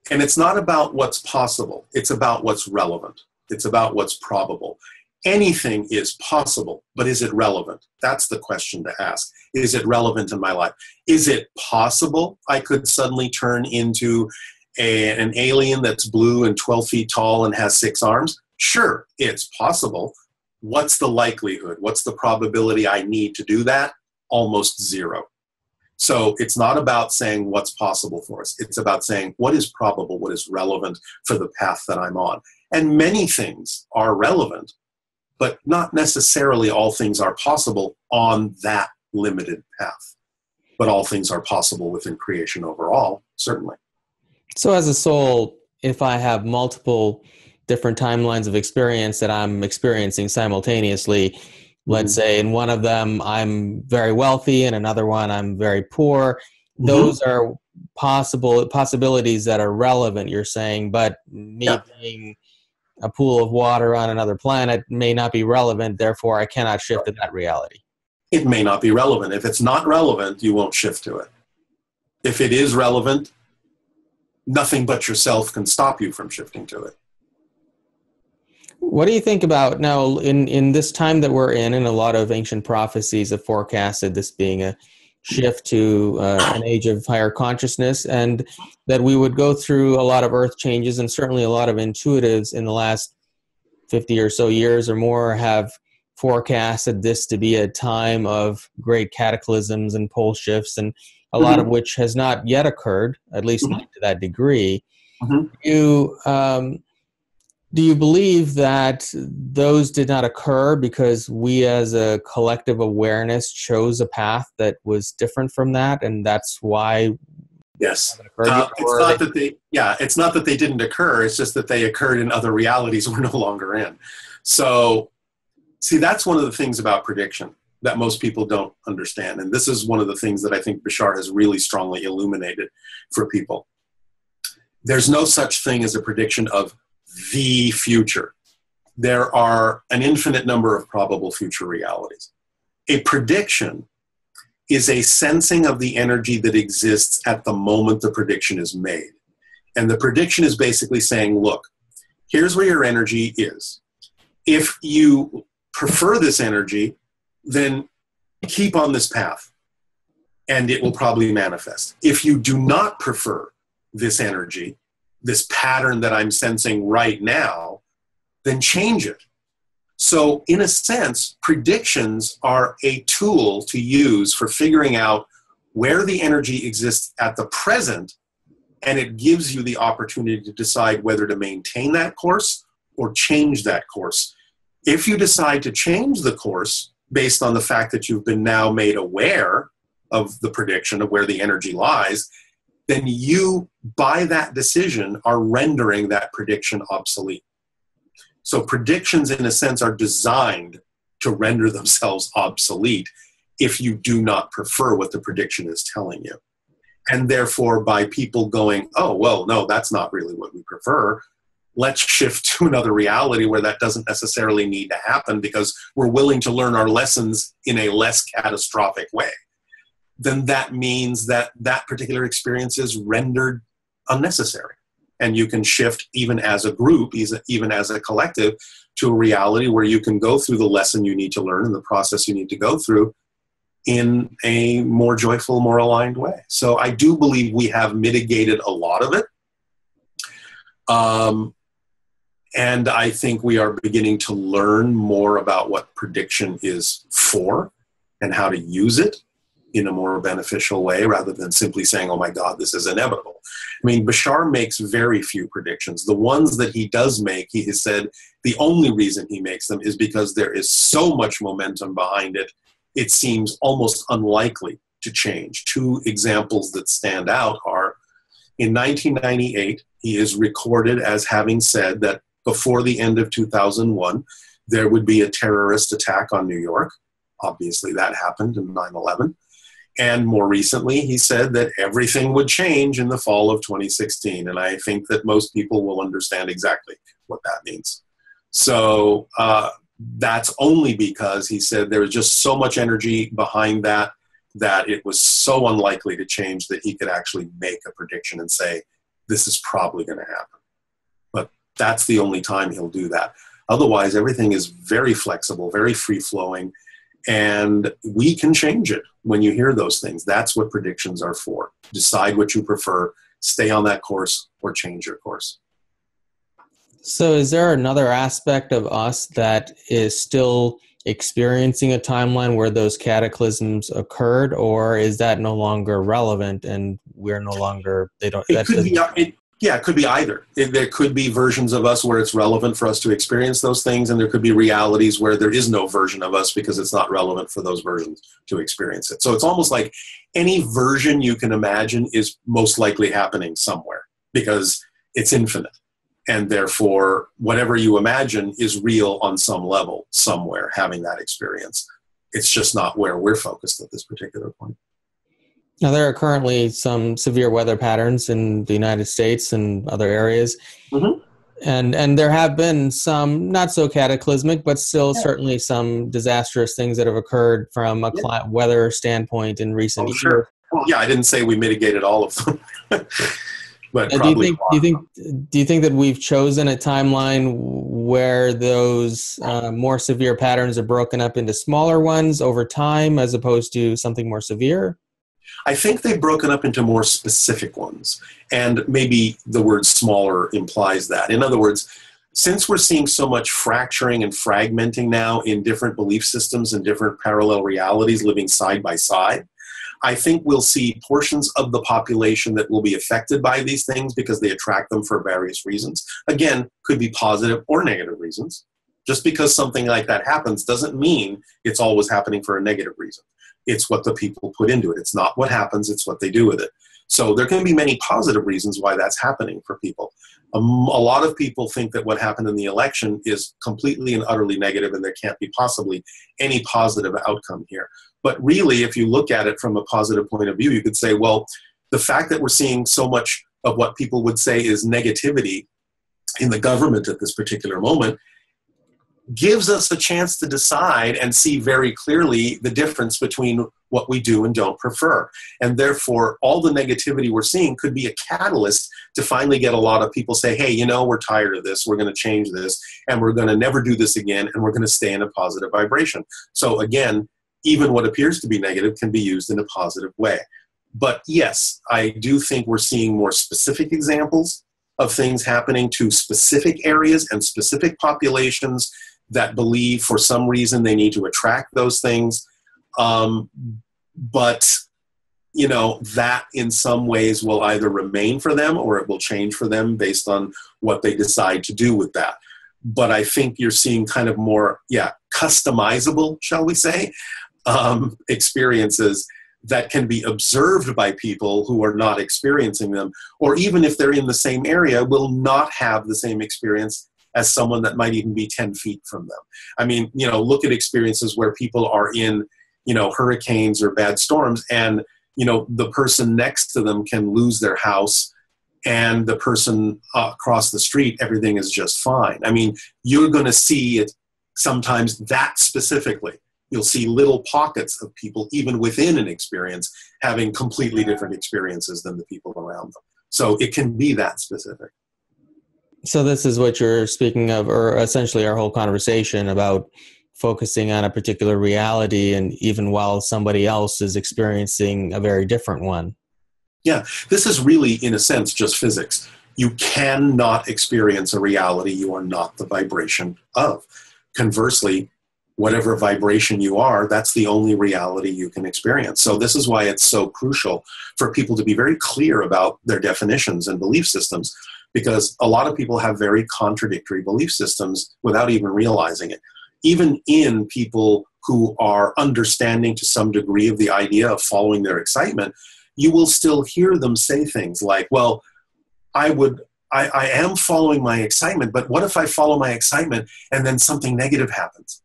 And it's not about what's possible. It's about what's relevant. It's about what's probable. Anything is possible, but is it relevant? That's the question to ask. Is it relevant in my life? Is it possible I could suddenly turn into an alien that's blue and 12 feet tall and has 6 arms? Sure, it's possible. What's the likelihood? What's the probability I need to do that? Almost zero. So it's not about saying what's possible for us. It's about saying what is probable, what is relevant for the path that I'm on. And many things are relevant, but not necessarily all things are possible on that limited path. But all things are possible within creation overall, certainly. So as a soul, if I have multiple different timelines of experience that I'm experiencing simultaneously, let's say in one of them I'm very wealthy and another one I'm very poor, those are possibilities that are relevant, you're saying, but me being a pool of water on another planet may not be relevant, therefore I cannot shift to that reality. It may not be relevant. If it's not relevant, you won't shift to it. If it is relevant, nothing but yourself can stop you from shifting to it. What do you think about now in this time that we're in, and a lot of ancient prophecies have forecasted this being a shift to an age of higher consciousness, and that we would go through a lot of earth changes, and certainly a lot of intuitives in the last 50 or so years or more have forecasted this to be a time of great cataclysms and pole shifts, and a lot of which has not yet occurred, at least not to that degree. Do you believe that those did not occur because we as a collective awareness chose a path that was different from that, and that's why? Yes. It's not that they didn't occur. It's just that they occurred in other realities we're no longer in. So, see, that's one of the things about prediction that most people don't understand. And this is one of the things that I think Bashar has really strongly illuminated for people. There's no such thing as a prediction of the future. There are an infinite number of probable future realities. A prediction is a sensing of the energy that exists at the moment the prediction is made. And the prediction is basically saying, look, here's where your energy is. If you prefer this energy, then keep on this path and it will probably manifest. If you do not prefer this energy, this pattern that I'm sensing right now, then change it. So in a sense, predictions are a tool to use for figuring out where the energy exists at the present, and it gives you the opportunity to decide whether to maintain that course or change that course. If you decide to change the course based on the fact that you've been now made aware of the prediction of where the energy lies, then you, by that decision, are rendering that prediction obsolete. So predictions, in a sense, are designed to render themselves obsolete if you do not prefer what the prediction is telling you. And therefore, by people going, oh, well, no, that's not really what we prefer, let's shift to another reality where that doesn't necessarily need to happen because we're willing to learn our lessons in a less catastrophic way, then that means that that particular experience is rendered unnecessary. And you can shift even as a group, even as a collective, to a reality where you can go through the lesson you need to learn and the process you need to go through in a more joyful, more aligned way. So I do believe we have mitigated a lot of it. And I think we are beginning to learn more about what prediction is for and how to use it in a more beneficial way rather than simply saying, oh my God, this is inevitable. I mean, Bashar makes very few predictions. The ones that he does make, he has said the only reason he makes them is because there is so much momentum behind it, it seems almost unlikely to change. Two examples that stand out are, in 1998, he is recorded as having said that before the end of 2001, there would be a terrorist attack on New York. Obviously, that happened in 9/11. And more recently, he said that everything would change in the fall of 2016. And I think that most people will understand exactly what that means. So that's only because he said there was just so much energy behind that, that it was so unlikely to change that he could actually make a prediction and say, this is probably going to happen. But that's the only time he'll do that. Otherwise, everything is very flexible, very free-flowing, and we can change it when you hear those things. That's what predictions are for. Decide what you prefer, stay on that course, or change your course. So is there another aspect of us that is still experiencing a timeline where those cataclysms occurred, or is that no longer relevant and we're no longer, they don't, it could be, yeah, it could be either. There could be versions of us where it's relevant for us to experience those things, and there could be realities where there is no version of us because it's not relevant for those versions to experience it. So it's almost like any version you can imagine is most likely happening somewhere because it's infinite. And therefore, whatever you imagine is real on some level, somewhere, having that experience. It's just not where we're focused at this particular point. Now, there are currently some severe weather patterns in the United States and other areas. Mm-hmm. And there have been some not so cataclysmic, but still certainly some disastrous things that have occurred from a weather standpoint in recent years. Sure. Well, yeah, I didn't say we mitigated all of them. But do you think that we've chosen a timeline where those more severe patterns are broken up into smaller ones over time as opposed to something more severe? I think they've broken up into more specific ones, and maybe the word smaller implies that. In other words, since we're seeing so much fracturing and fragmenting now in different belief systems and different parallel realities living side by side, I think we'll see portions of the population that will be affected by these things because they attract them for various reasons. Again, could be positive or negative reasons. Just because something like that happens doesn't mean it's always happening for a negative reason. It's what the people put into it. It's not what happens, it's what they do with it. So there can be many positive reasons why that's happening for people. A lot of people think that what happened in the election is completely and utterly negative and there can't be possibly any positive outcome here. But really, if you look at it from a positive point of view, you could say, well, the fact that we're seeing so much of what people would say is negativity in the government at this particular moment gives us a chance to decide and see very clearly the difference between what we do and don't prefer. And therefore, all the negativity we're seeing could be a catalyst to finally get a lot of people say, hey, you know, we're tired of this, we're going to change this, and we're going to never do this again, and we're going to stay in a positive vibration. So again, even what appears to be negative can be used in a positive way. But yes, I do think we're seeing more specific examples of things happening to specific areas and specific populations that believe for some reason they need to attract those things. But, you know, that in some ways will either remain for them or it will change for them based on what they decide to do with that. But I think you're seeing kind of more, customizable, shall we say, experiences that can be observed by people who are not experiencing them, or even if they're in the same area, will not have the same experience as someone that might even be 10 feet from them. I mean, you know, look at experiences where people are in, you know, hurricanes or bad storms, and, you know, the person next to them can lose their house, and the person across the street, everything is just fine. I mean, you're going to see it sometimes that specifically. You'll see little pockets of people, even within an experience, having completely different experiences than the people around them. So it can be that specific. So this is what you're speaking of, or essentially our whole conversation about focusing on a particular reality, and even while somebody else is experiencing a very different one. Yeah, this is really, in a sense, just physics. You cannot experience a reality you are not the vibration of. Conversely, whatever vibration you are, that's the only reality you can experience. So this is why it's so crucial for people to be very clear about their definitions and belief systems, because a lot of people have very contradictory belief systems without even realizing it. Even in people who are understanding to some degree of the idea of following their excitement, you will still hear them say things like, well, I am following my excitement, but what if I follow my excitement and then something negative happens?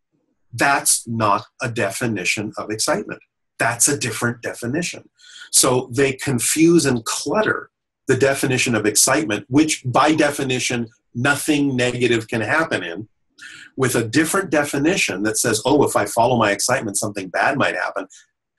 That's not a definition of excitement. That's a different definition. So they confuse and clutter the definition of excitement, which by definition, nothing negative can happen in, with a different definition that says, oh, if I follow my excitement, something bad might happen.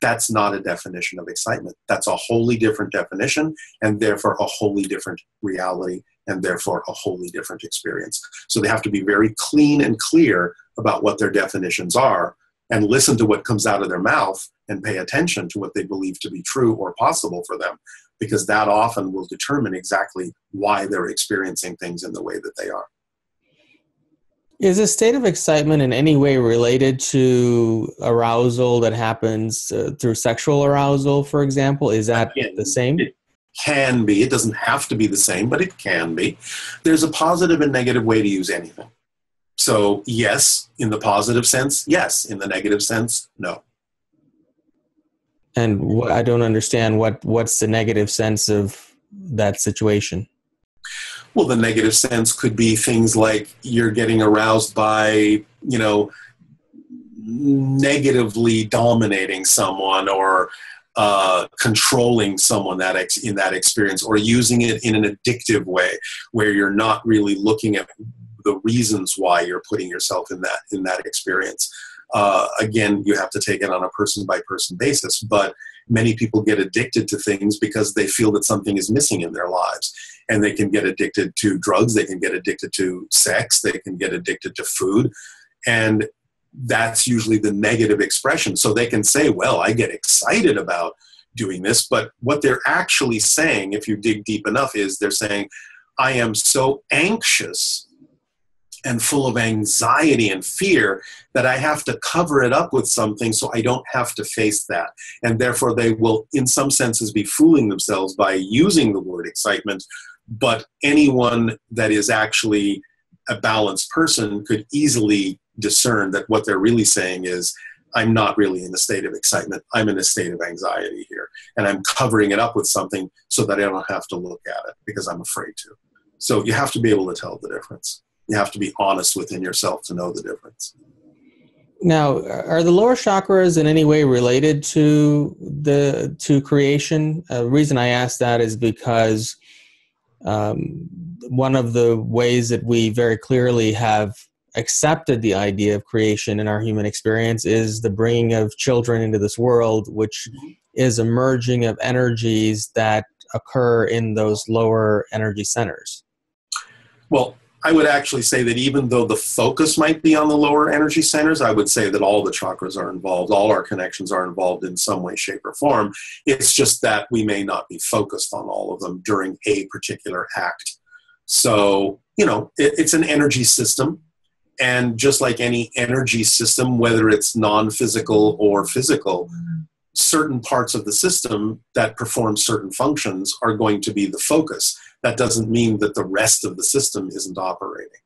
That's not a definition of excitement. That's a wholly different definition, and therefore a wholly different reality, and therefore a wholly different experience. So they have to be very clean and clear about what their definitions are, and listen to what comes out of their mouth and pay attention to what they believe to be true or possible for them, because that often will determine exactly why they're experiencing things in the way that they are. Is a state of excitement in any way related to arousal that happens through sexual arousal, for example? Is that the same? It can be. It doesn't have to be the same, but it can be. There's a positive and negative way to use anything. So yes, in the positive sense, yes. In the negative sense, no. And I don't understand what's the negative sense of that situation. Well, the negative sense could be things like you're getting aroused by, negatively dominating someone, or controlling someone in that experience, or using it in an addictive way where you're not really looking at the reasons why you're putting yourself in that experience. Again, you have to take it on a person-by-person basis, but many people get addicted to things because they feel that something is missing in their lives. And they can get addicted to drugs, they can get addicted to sex, they can get addicted to food. And that's usually the negative expression. So they can say, well, I get excited about doing this. But what they're actually saying, if you dig deep enough, is they're saying, I am so anxious and full of anxiety and fear that I have to cover it up with something so I don't have to face that. And therefore they will, in some senses, be fooling themselves by using the word excitement. But anyone that is actually a balanced person could easily discern that what they're really saying is, I'm not really in a state of excitement. I'm in a state of anxiety here. And I'm covering it up with something so that I don't have to look at it because I'm afraid to. So you have to be able to tell the difference. You have to be honest within yourself to know the difference. Now, are the lower chakras in any way related to creation? The reason I ask that is because one of the ways that we very clearly have accepted the idea of creation in our human experience is the bringing of children into this world, which is a merging of energies that occur in those lower energy centers. Well, I would actually say that even though the focus might be on the lower energy centers, I would say that all the chakras are involved. All our connections are involved in some way, shape, or form. It's just that we may not be focused on all of them during a particular act. So, it's an energy system. And just like any energy system, whether it's non-physical or physical, certain parts of the system that perform certain functions are going to be the focus. That doesn't mean that the rest of the system isn't operating.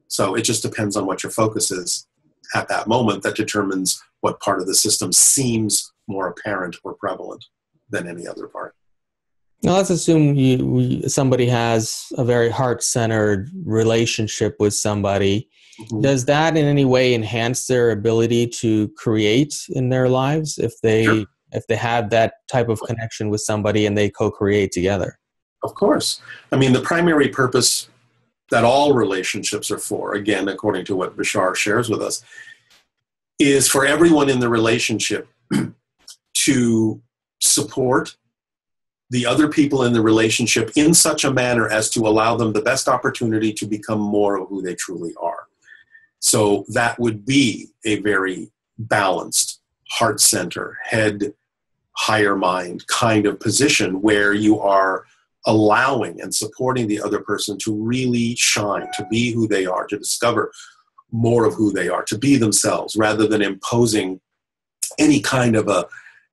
So it just depends on what your focus is at that moment that determines what part of the system seems more apparent or prevalent than any other part. Now let's assume somebody has a very heart-centered relationship with somebody. Mm-hmm. Does that in any way enhance their ability to create in their lives if they have that type of connection with somebody and they co-create together? Of course. I mean, the primary purpose that all relationships are for, again, according to what Bashar shares with us, is for everyone in the relationship to support the other people in the relationship in such a manner as to allow them the best opportunity to become more of who they truly are. So that would be a very balanced, heart center, head, higher mind kind of position where you are allowing and supporting the other person to really shine, to be who they are, to discover more of who they are, to be themselves, rather than imposing any kind of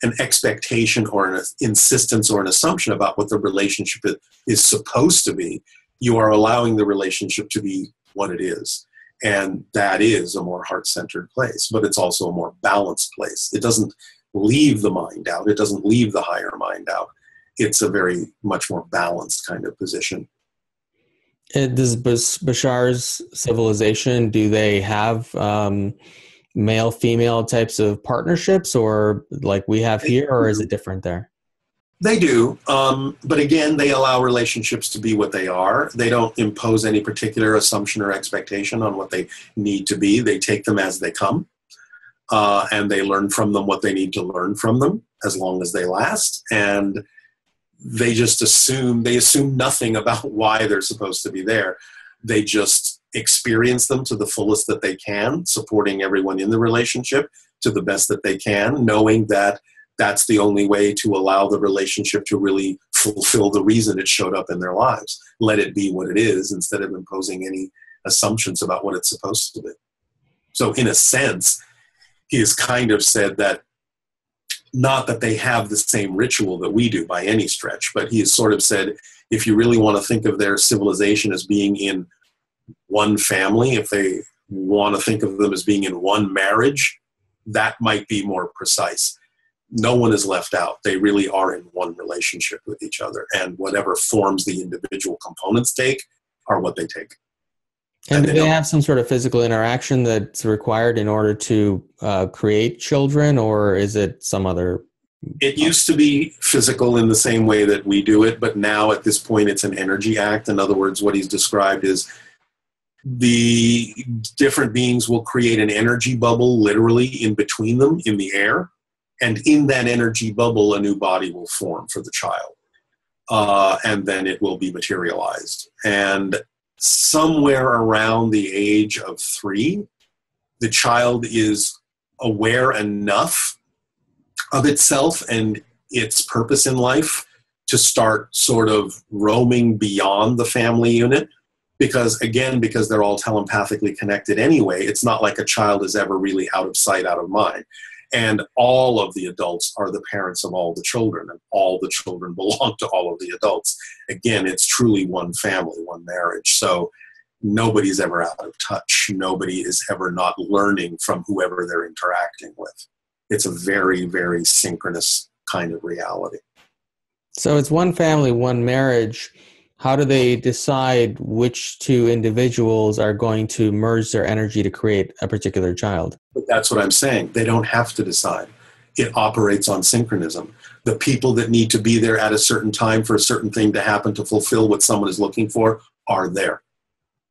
an expectation or an insistence or an assumption about what the relationship is supposed to be. You are allowing the relationship to be what it is. And that is a more heart-centered place, but it's also a more balanced place. It doesn't leave the mind out. It doesn't leave the higher mind out. It's a very much more balanced kind of position. Does Bashar's civilization, do they have male-female types of partnerships, or like we have here, or is it different there? They do. But again, they allow relationships to be what they are. They don't impose any particular assumption or expectation on what they need to be. They take them as they come, and they learn from them what they need to learn from them as long as they last. And they just assume nothing about why they're supposed to be there. They just experience them to the fullest that they can, supporting everyone in the relationship to the best that they can, knowing that that's the only way to allow the relationship to really fulfill the reason it showed up in their lives. Let it be what it is instead of imposing any assumptions about what it's supposed to be. So in a sense, he has kind of said that, not that they have the same ritual that we do by any stretch, but he has sort of said, if you really want to think of their civilization as being in one family, if they want to think of them as being in one marriage, that might be more precise. No one is left out. They really are in one relationship with each other, and whatever forms the individual components take are what they take. And do they have some sort of physical interaction that's required in order to create children, or is it some other? It used to be physical in the same way that we do it, but now at this point it's an energy act. In other words, what he's described is the different beings will create an energy bubble literally in between them in the air. And in that energy bubble, a new body will form for the child. And then it will be materialized. And somewhere around the age of 3, the child is aware enough of itself and its purpose in life to start sort of roaming beyond the family unit. Because they're all telepathically connected anyway, it's not like a child is ever really out of sight, out of mind. And all of the adults are the parents of all the children, and all the children belong to all of the adults. Again, it's truly one family, one marriage. So nobody's ever out of touch. Nobody is ever not learning from whoever they're interacting with. It's a very, very synchronous kind of reality. So it's one family, one marriage. How do they decide which 2 individuals are going to merge their energy to create a particular child? But that's what I'm saying. They don't have to decide. It operates on synchronism. The people that need to be there at a certain time for a certain thing to happen to fulfill what someone is looking for are there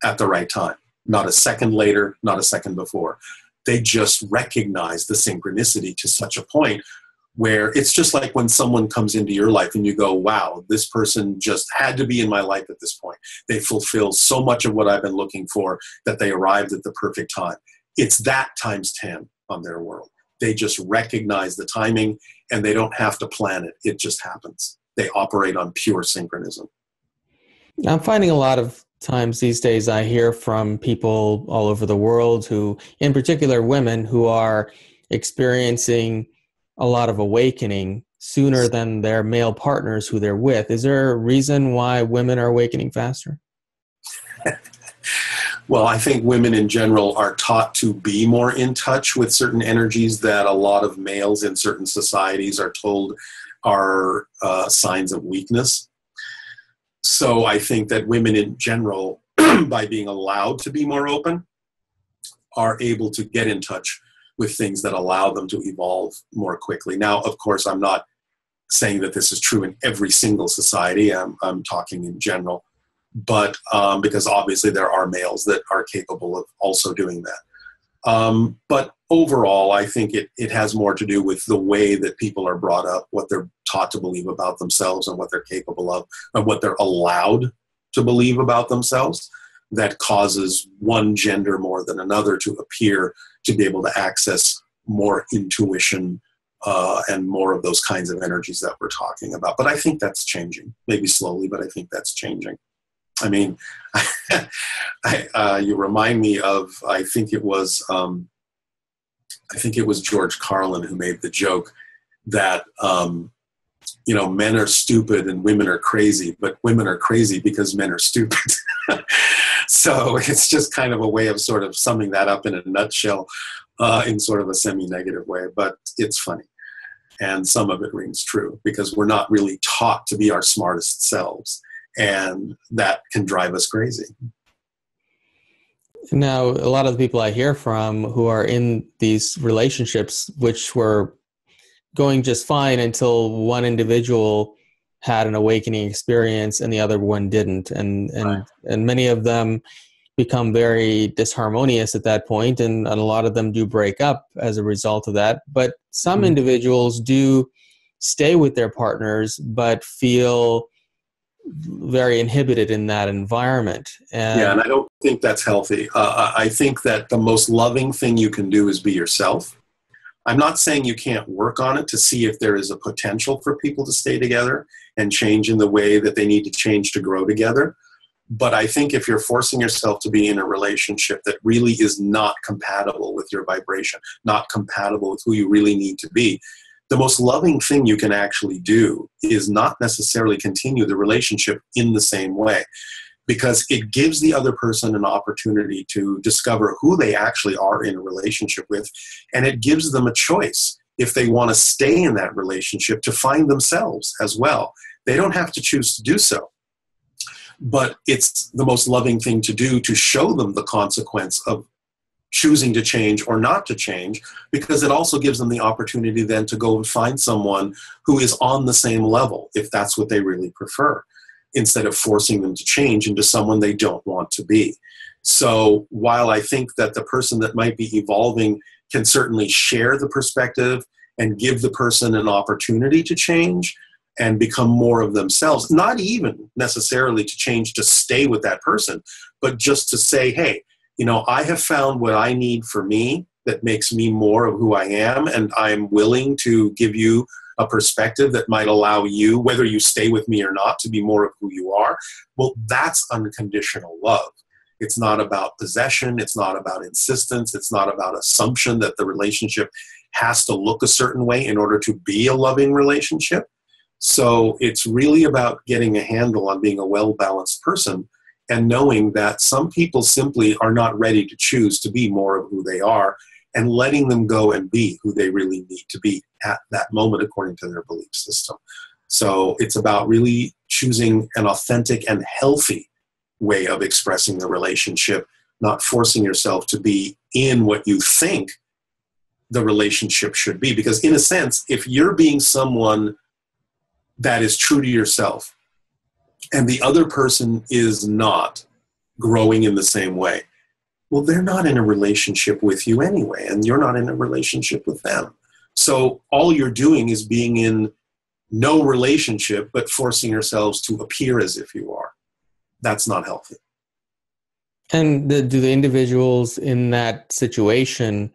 at the right time. Not a second later, not a second before. They just recognize the synchronicity to such a point where it's just like when someone comes into your life and you go, wow, this person just had to be in my life at this point. They fulfill so much of what I've been looking for that they arrived at the perfect time. It's that times 10 on their world. They just recognize the timing and they don't have to plan it. It just happens. They operate on pure synchronism. I'm finding a lot of times these days I hear from people all over the world who, in particular women, who are experiencing a lot of awakening sooner than their male partners who they're with. Is there a reason why women are awakening faster? Well, I think women in general are taught to be more in touch with certain energies that a lot of males in certain societies are told are signs of weakness. So I think that women in general, by being allowed to be more open, are able to get in touch with things that allow them to evolve more quickly. Now, of course, I'm not saying that this is true in every single society. I'm talking in general. But because obviously there are males that are capable of also doing that. But overall, I think it has more to do with the way that people are brought up, what they're taught to believe about themselves and what they're capable of, and what they're allowed to believe about themselves, that causes one gender more than another to appear to be able to access more intuition and more of those kinds of energies that we're talking about. But I think that's changing, maybe slowly, but I think that's changing. I mean, you remind me of, I think it was George Carlin who made the joke that, men are stupid and women are crazy, but women are crazy because men are stupid. So it's just kind of a way of sort of summing that up in a nutshell in sort of a semi-negative way, but it's funny. And some of it rings true because we're not really taught to be our smartest selves. And that can drive us crazy. Now, a lot of the people I hear from who are in these relationships, which were going just fine until one individual had an awakening experience and the other one didn't, Right. and many of them become very disharmonious at that point, and a lot of them do break up as a result of that. But some Mhm. individuals do stay with their partners, but feel very inhibited in that environment. Yeah, And and I don't think that's healthy. I think that the most loving thing you can do is be yourself. I'm not saying you can't work on it to see if there is a potential for people to stay together and change in the way that they need to change to grow together. But I think if you're forcing yourself to be in a relationship that really is not compatible with your vibration, not compatible with who you really need to be, the most loving thing you can actually do is not necessarily continue the relationship in the same way, because it gives the other person an opportunity to discover who they actually are in a relationship with, and it gives them a choice if they want to stay in that relationship to find themselves as well. They don't have to choose to do so, but it's the most loving thing to do to show them the consequence of choosing to change or not to change, because it also gives them the opportunity then to go and find someone who is on the same level, if that's what they really prefer, instead of forcing them to change into someone they don't want to be. So while I think that the person that might be evolving can certainly share the perspective and give the person an opportunity to change and become more of themselves, not even necessarily to change to stay with that person, but just to say, hey, I have found what I need for me that makes me more of who I am, and I'm willing to give you a perspective that might allow you, whether you stay with me or not, to be more of who you are. Well, that's unconditional love. It's not about possession. It's not about insistence. It's not about assumption that the relationship has to look a certain way in order to be a loving relationship. So it's really about getting a handle on being a well-balanced person and knowing that some people simply are not ready to choose to be more of who they are, and letting them go and be who they really need to be at that moment according to their belief system. So it's about really choosing an authentic and healthy way of expressing the relationship, not forcing yourself to be in what you think the relationship should be. Because in a sense, if you're being someone that is true to yourself and the other person is not growing in the same way, well, they're not in a relationship with you anyway, and you're not in a relationship with them. So all you're doing is being in no relationship, but forcing yourselves to appear as if you are. That's not healthy. And do the individuals in that situation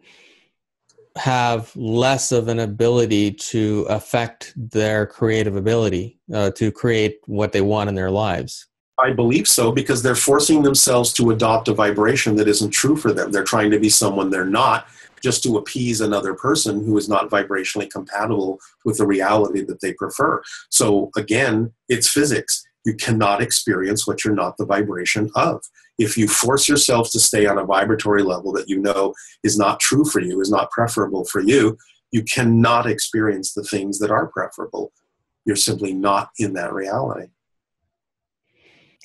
have less of an ability to affect their creative ability to create what they want in their lives? I believe so, because they're forcing themselves to adopt a vibration that isn't true for them. They're trying to be someone they're not, just to appease another person who is not vibrationally compatible with the reality that they prefer. So again, it's physics. You cannot experience what you're not the vibration of. If you force yourselves to stay on a vibratory level that you know is not true for you, is not preferable for you, you cannot experience the things that are preferable. You're simply not in that reality.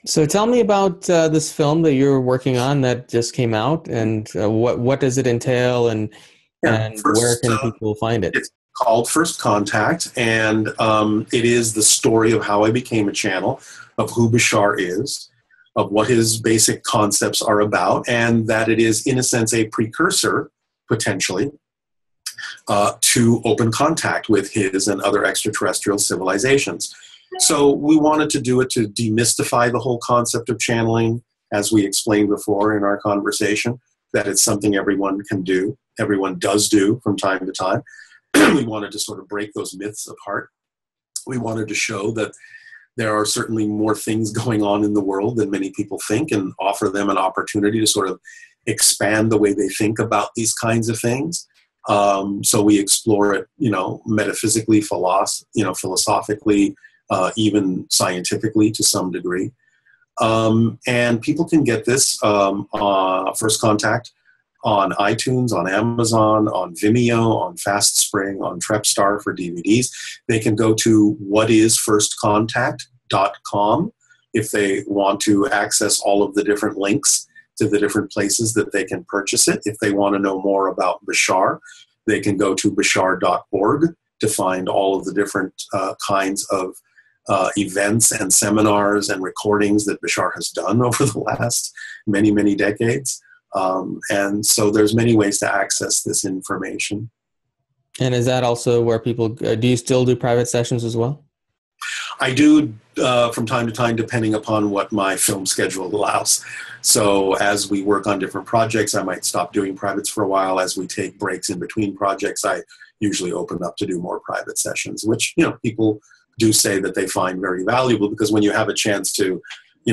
So tell me about this film that you're working on that just came out, and what does it entail, and Yeah, where first, can people find it? it's called First Contact, and it is the story of how I became a channel, of who Bashar is, of what his basic concepts are about, and that it is, in a sense, a precursor, potentially, to open contact with his and other extraterrestrial civilizations. So we wanted to do it to demystify the whole concept of channeling, as we explained before in our conversation, that it's something everyone can do, everyone does do from time to time. We wanted to sort of break those myths apart. We wanted to show that there are certainly more things going on in the world than many people think, and offer them an opportunity to sort of expand the way they think about these kinds of things. So we explore it, metaphysically, philosophically, even scientifically to some degree. And people can get this First Contact on iTunes, on Amazon, on Vimeo, on FastSpring, on TrepStar for DVDs. They can go to whatisfirstcontact.com if they want to access all of the different links to the different places that they can purchase it. If they want to know more about Bashar, they can go to bashar.org to find all of the different kinds of events and seminars and recordings that Bashar has done over the last many, many decades. And so there's many ways to access this information. And is that also where people, do you still do private sessions as well? I do from time to time, depending upon what my film schedule allows. So as we work on different projects, I might stop doing privates for a while. As we take breaks in between projects, I usually open up to do more private sessions, which, people do say that they find very valuable, because when you have a chance to,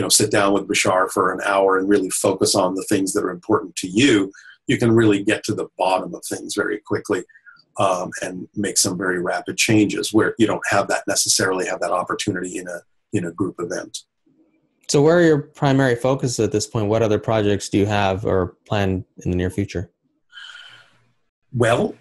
sit down with Bashar for an hour and really focus on the things that are important to you, you can really get to the bottom of things very quickly. And make some very rapid changes where you don't necessarily have that opportunity in a group event. So where are your primary focuses at this point? What other projects do you have or plan in the near future? Well,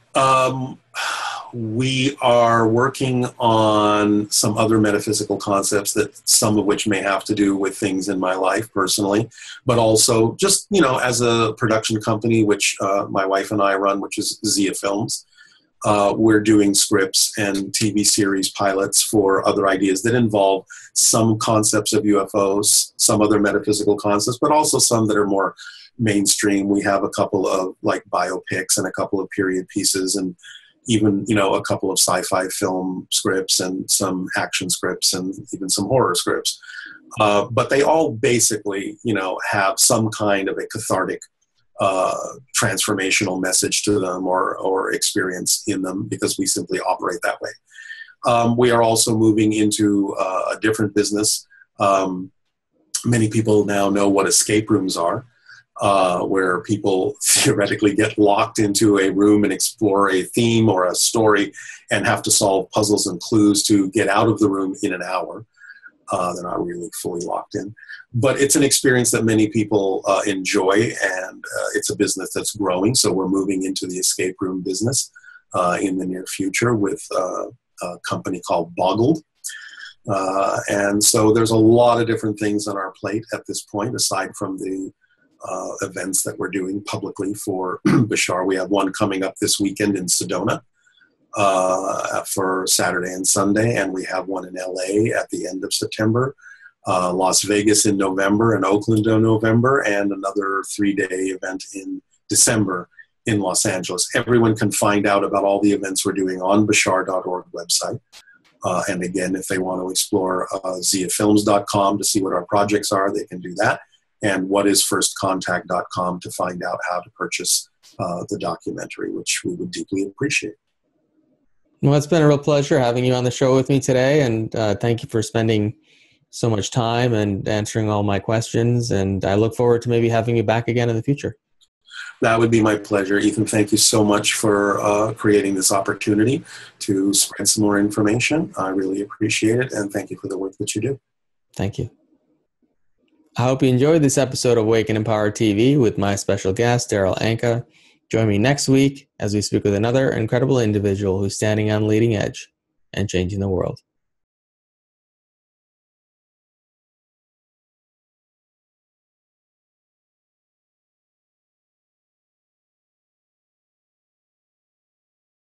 we are working on some other metaphysical concepts, that some of which may have to do with things in my life personally, but also just, as a production company, which my wife and I run, which is Zia Films. We're doing scripts and TV series pilots for other ideas that involve some concepts of UFOs, some other metaphysical concepts, but also some that are more mainstream. We have a couple of biopics and a couple of period pieces, and even, a couple of sci-fi film scripts and some action scripts and even some horror scripts. But they all basically, have some kind of a cathartic transformational message to them or experience in them, because we simply operate that way. We are also moving into a different business. Many people now know what escape rooms are, where people theoretically get locked into a room and explore a theme or a story and have to solve puzzles and clues to get out of the room in an hour. They're not really fully locked in. But it's an experience that many people enjoy, and it's a business that's growing. So we're moving into the escape room business in the near future with a company called Boggled. And so there's a lot of different things on our plate at this point, aside from the events that we're doing publicly for Bashar. We have one coming up this weekend in Sedona for Saturday and Sunday, and we have one in LA at the end of September. Las Vegas in November, and Oakland in November, and another 3-day event in December in Los Angeles. Everyone can find out about all the events we're doing on bashar.org website. And again, if they want to explore ziafilms.com to see what our projects are, they can do that. And whatisfirstcontact.com to find out how to purchase the documentary, which we would deeply appreciate. Well, it's been a real pleasure having you on the show with me today, and thank you for spending so much time and answering all my questions, and I look forward to maybe having you back again in the future. That would be my pleasure. Ethan, thank you so much for creating this opportunity to spread some more information. I really appreciate it, and thank you for the work that you do. Thank you. I hope you enjoyed this episode of Awaken Empower TV with my special guest, Darryl Anka. Join me next week as we speak with another incredible individual who's standing on the leading edge and changing the world.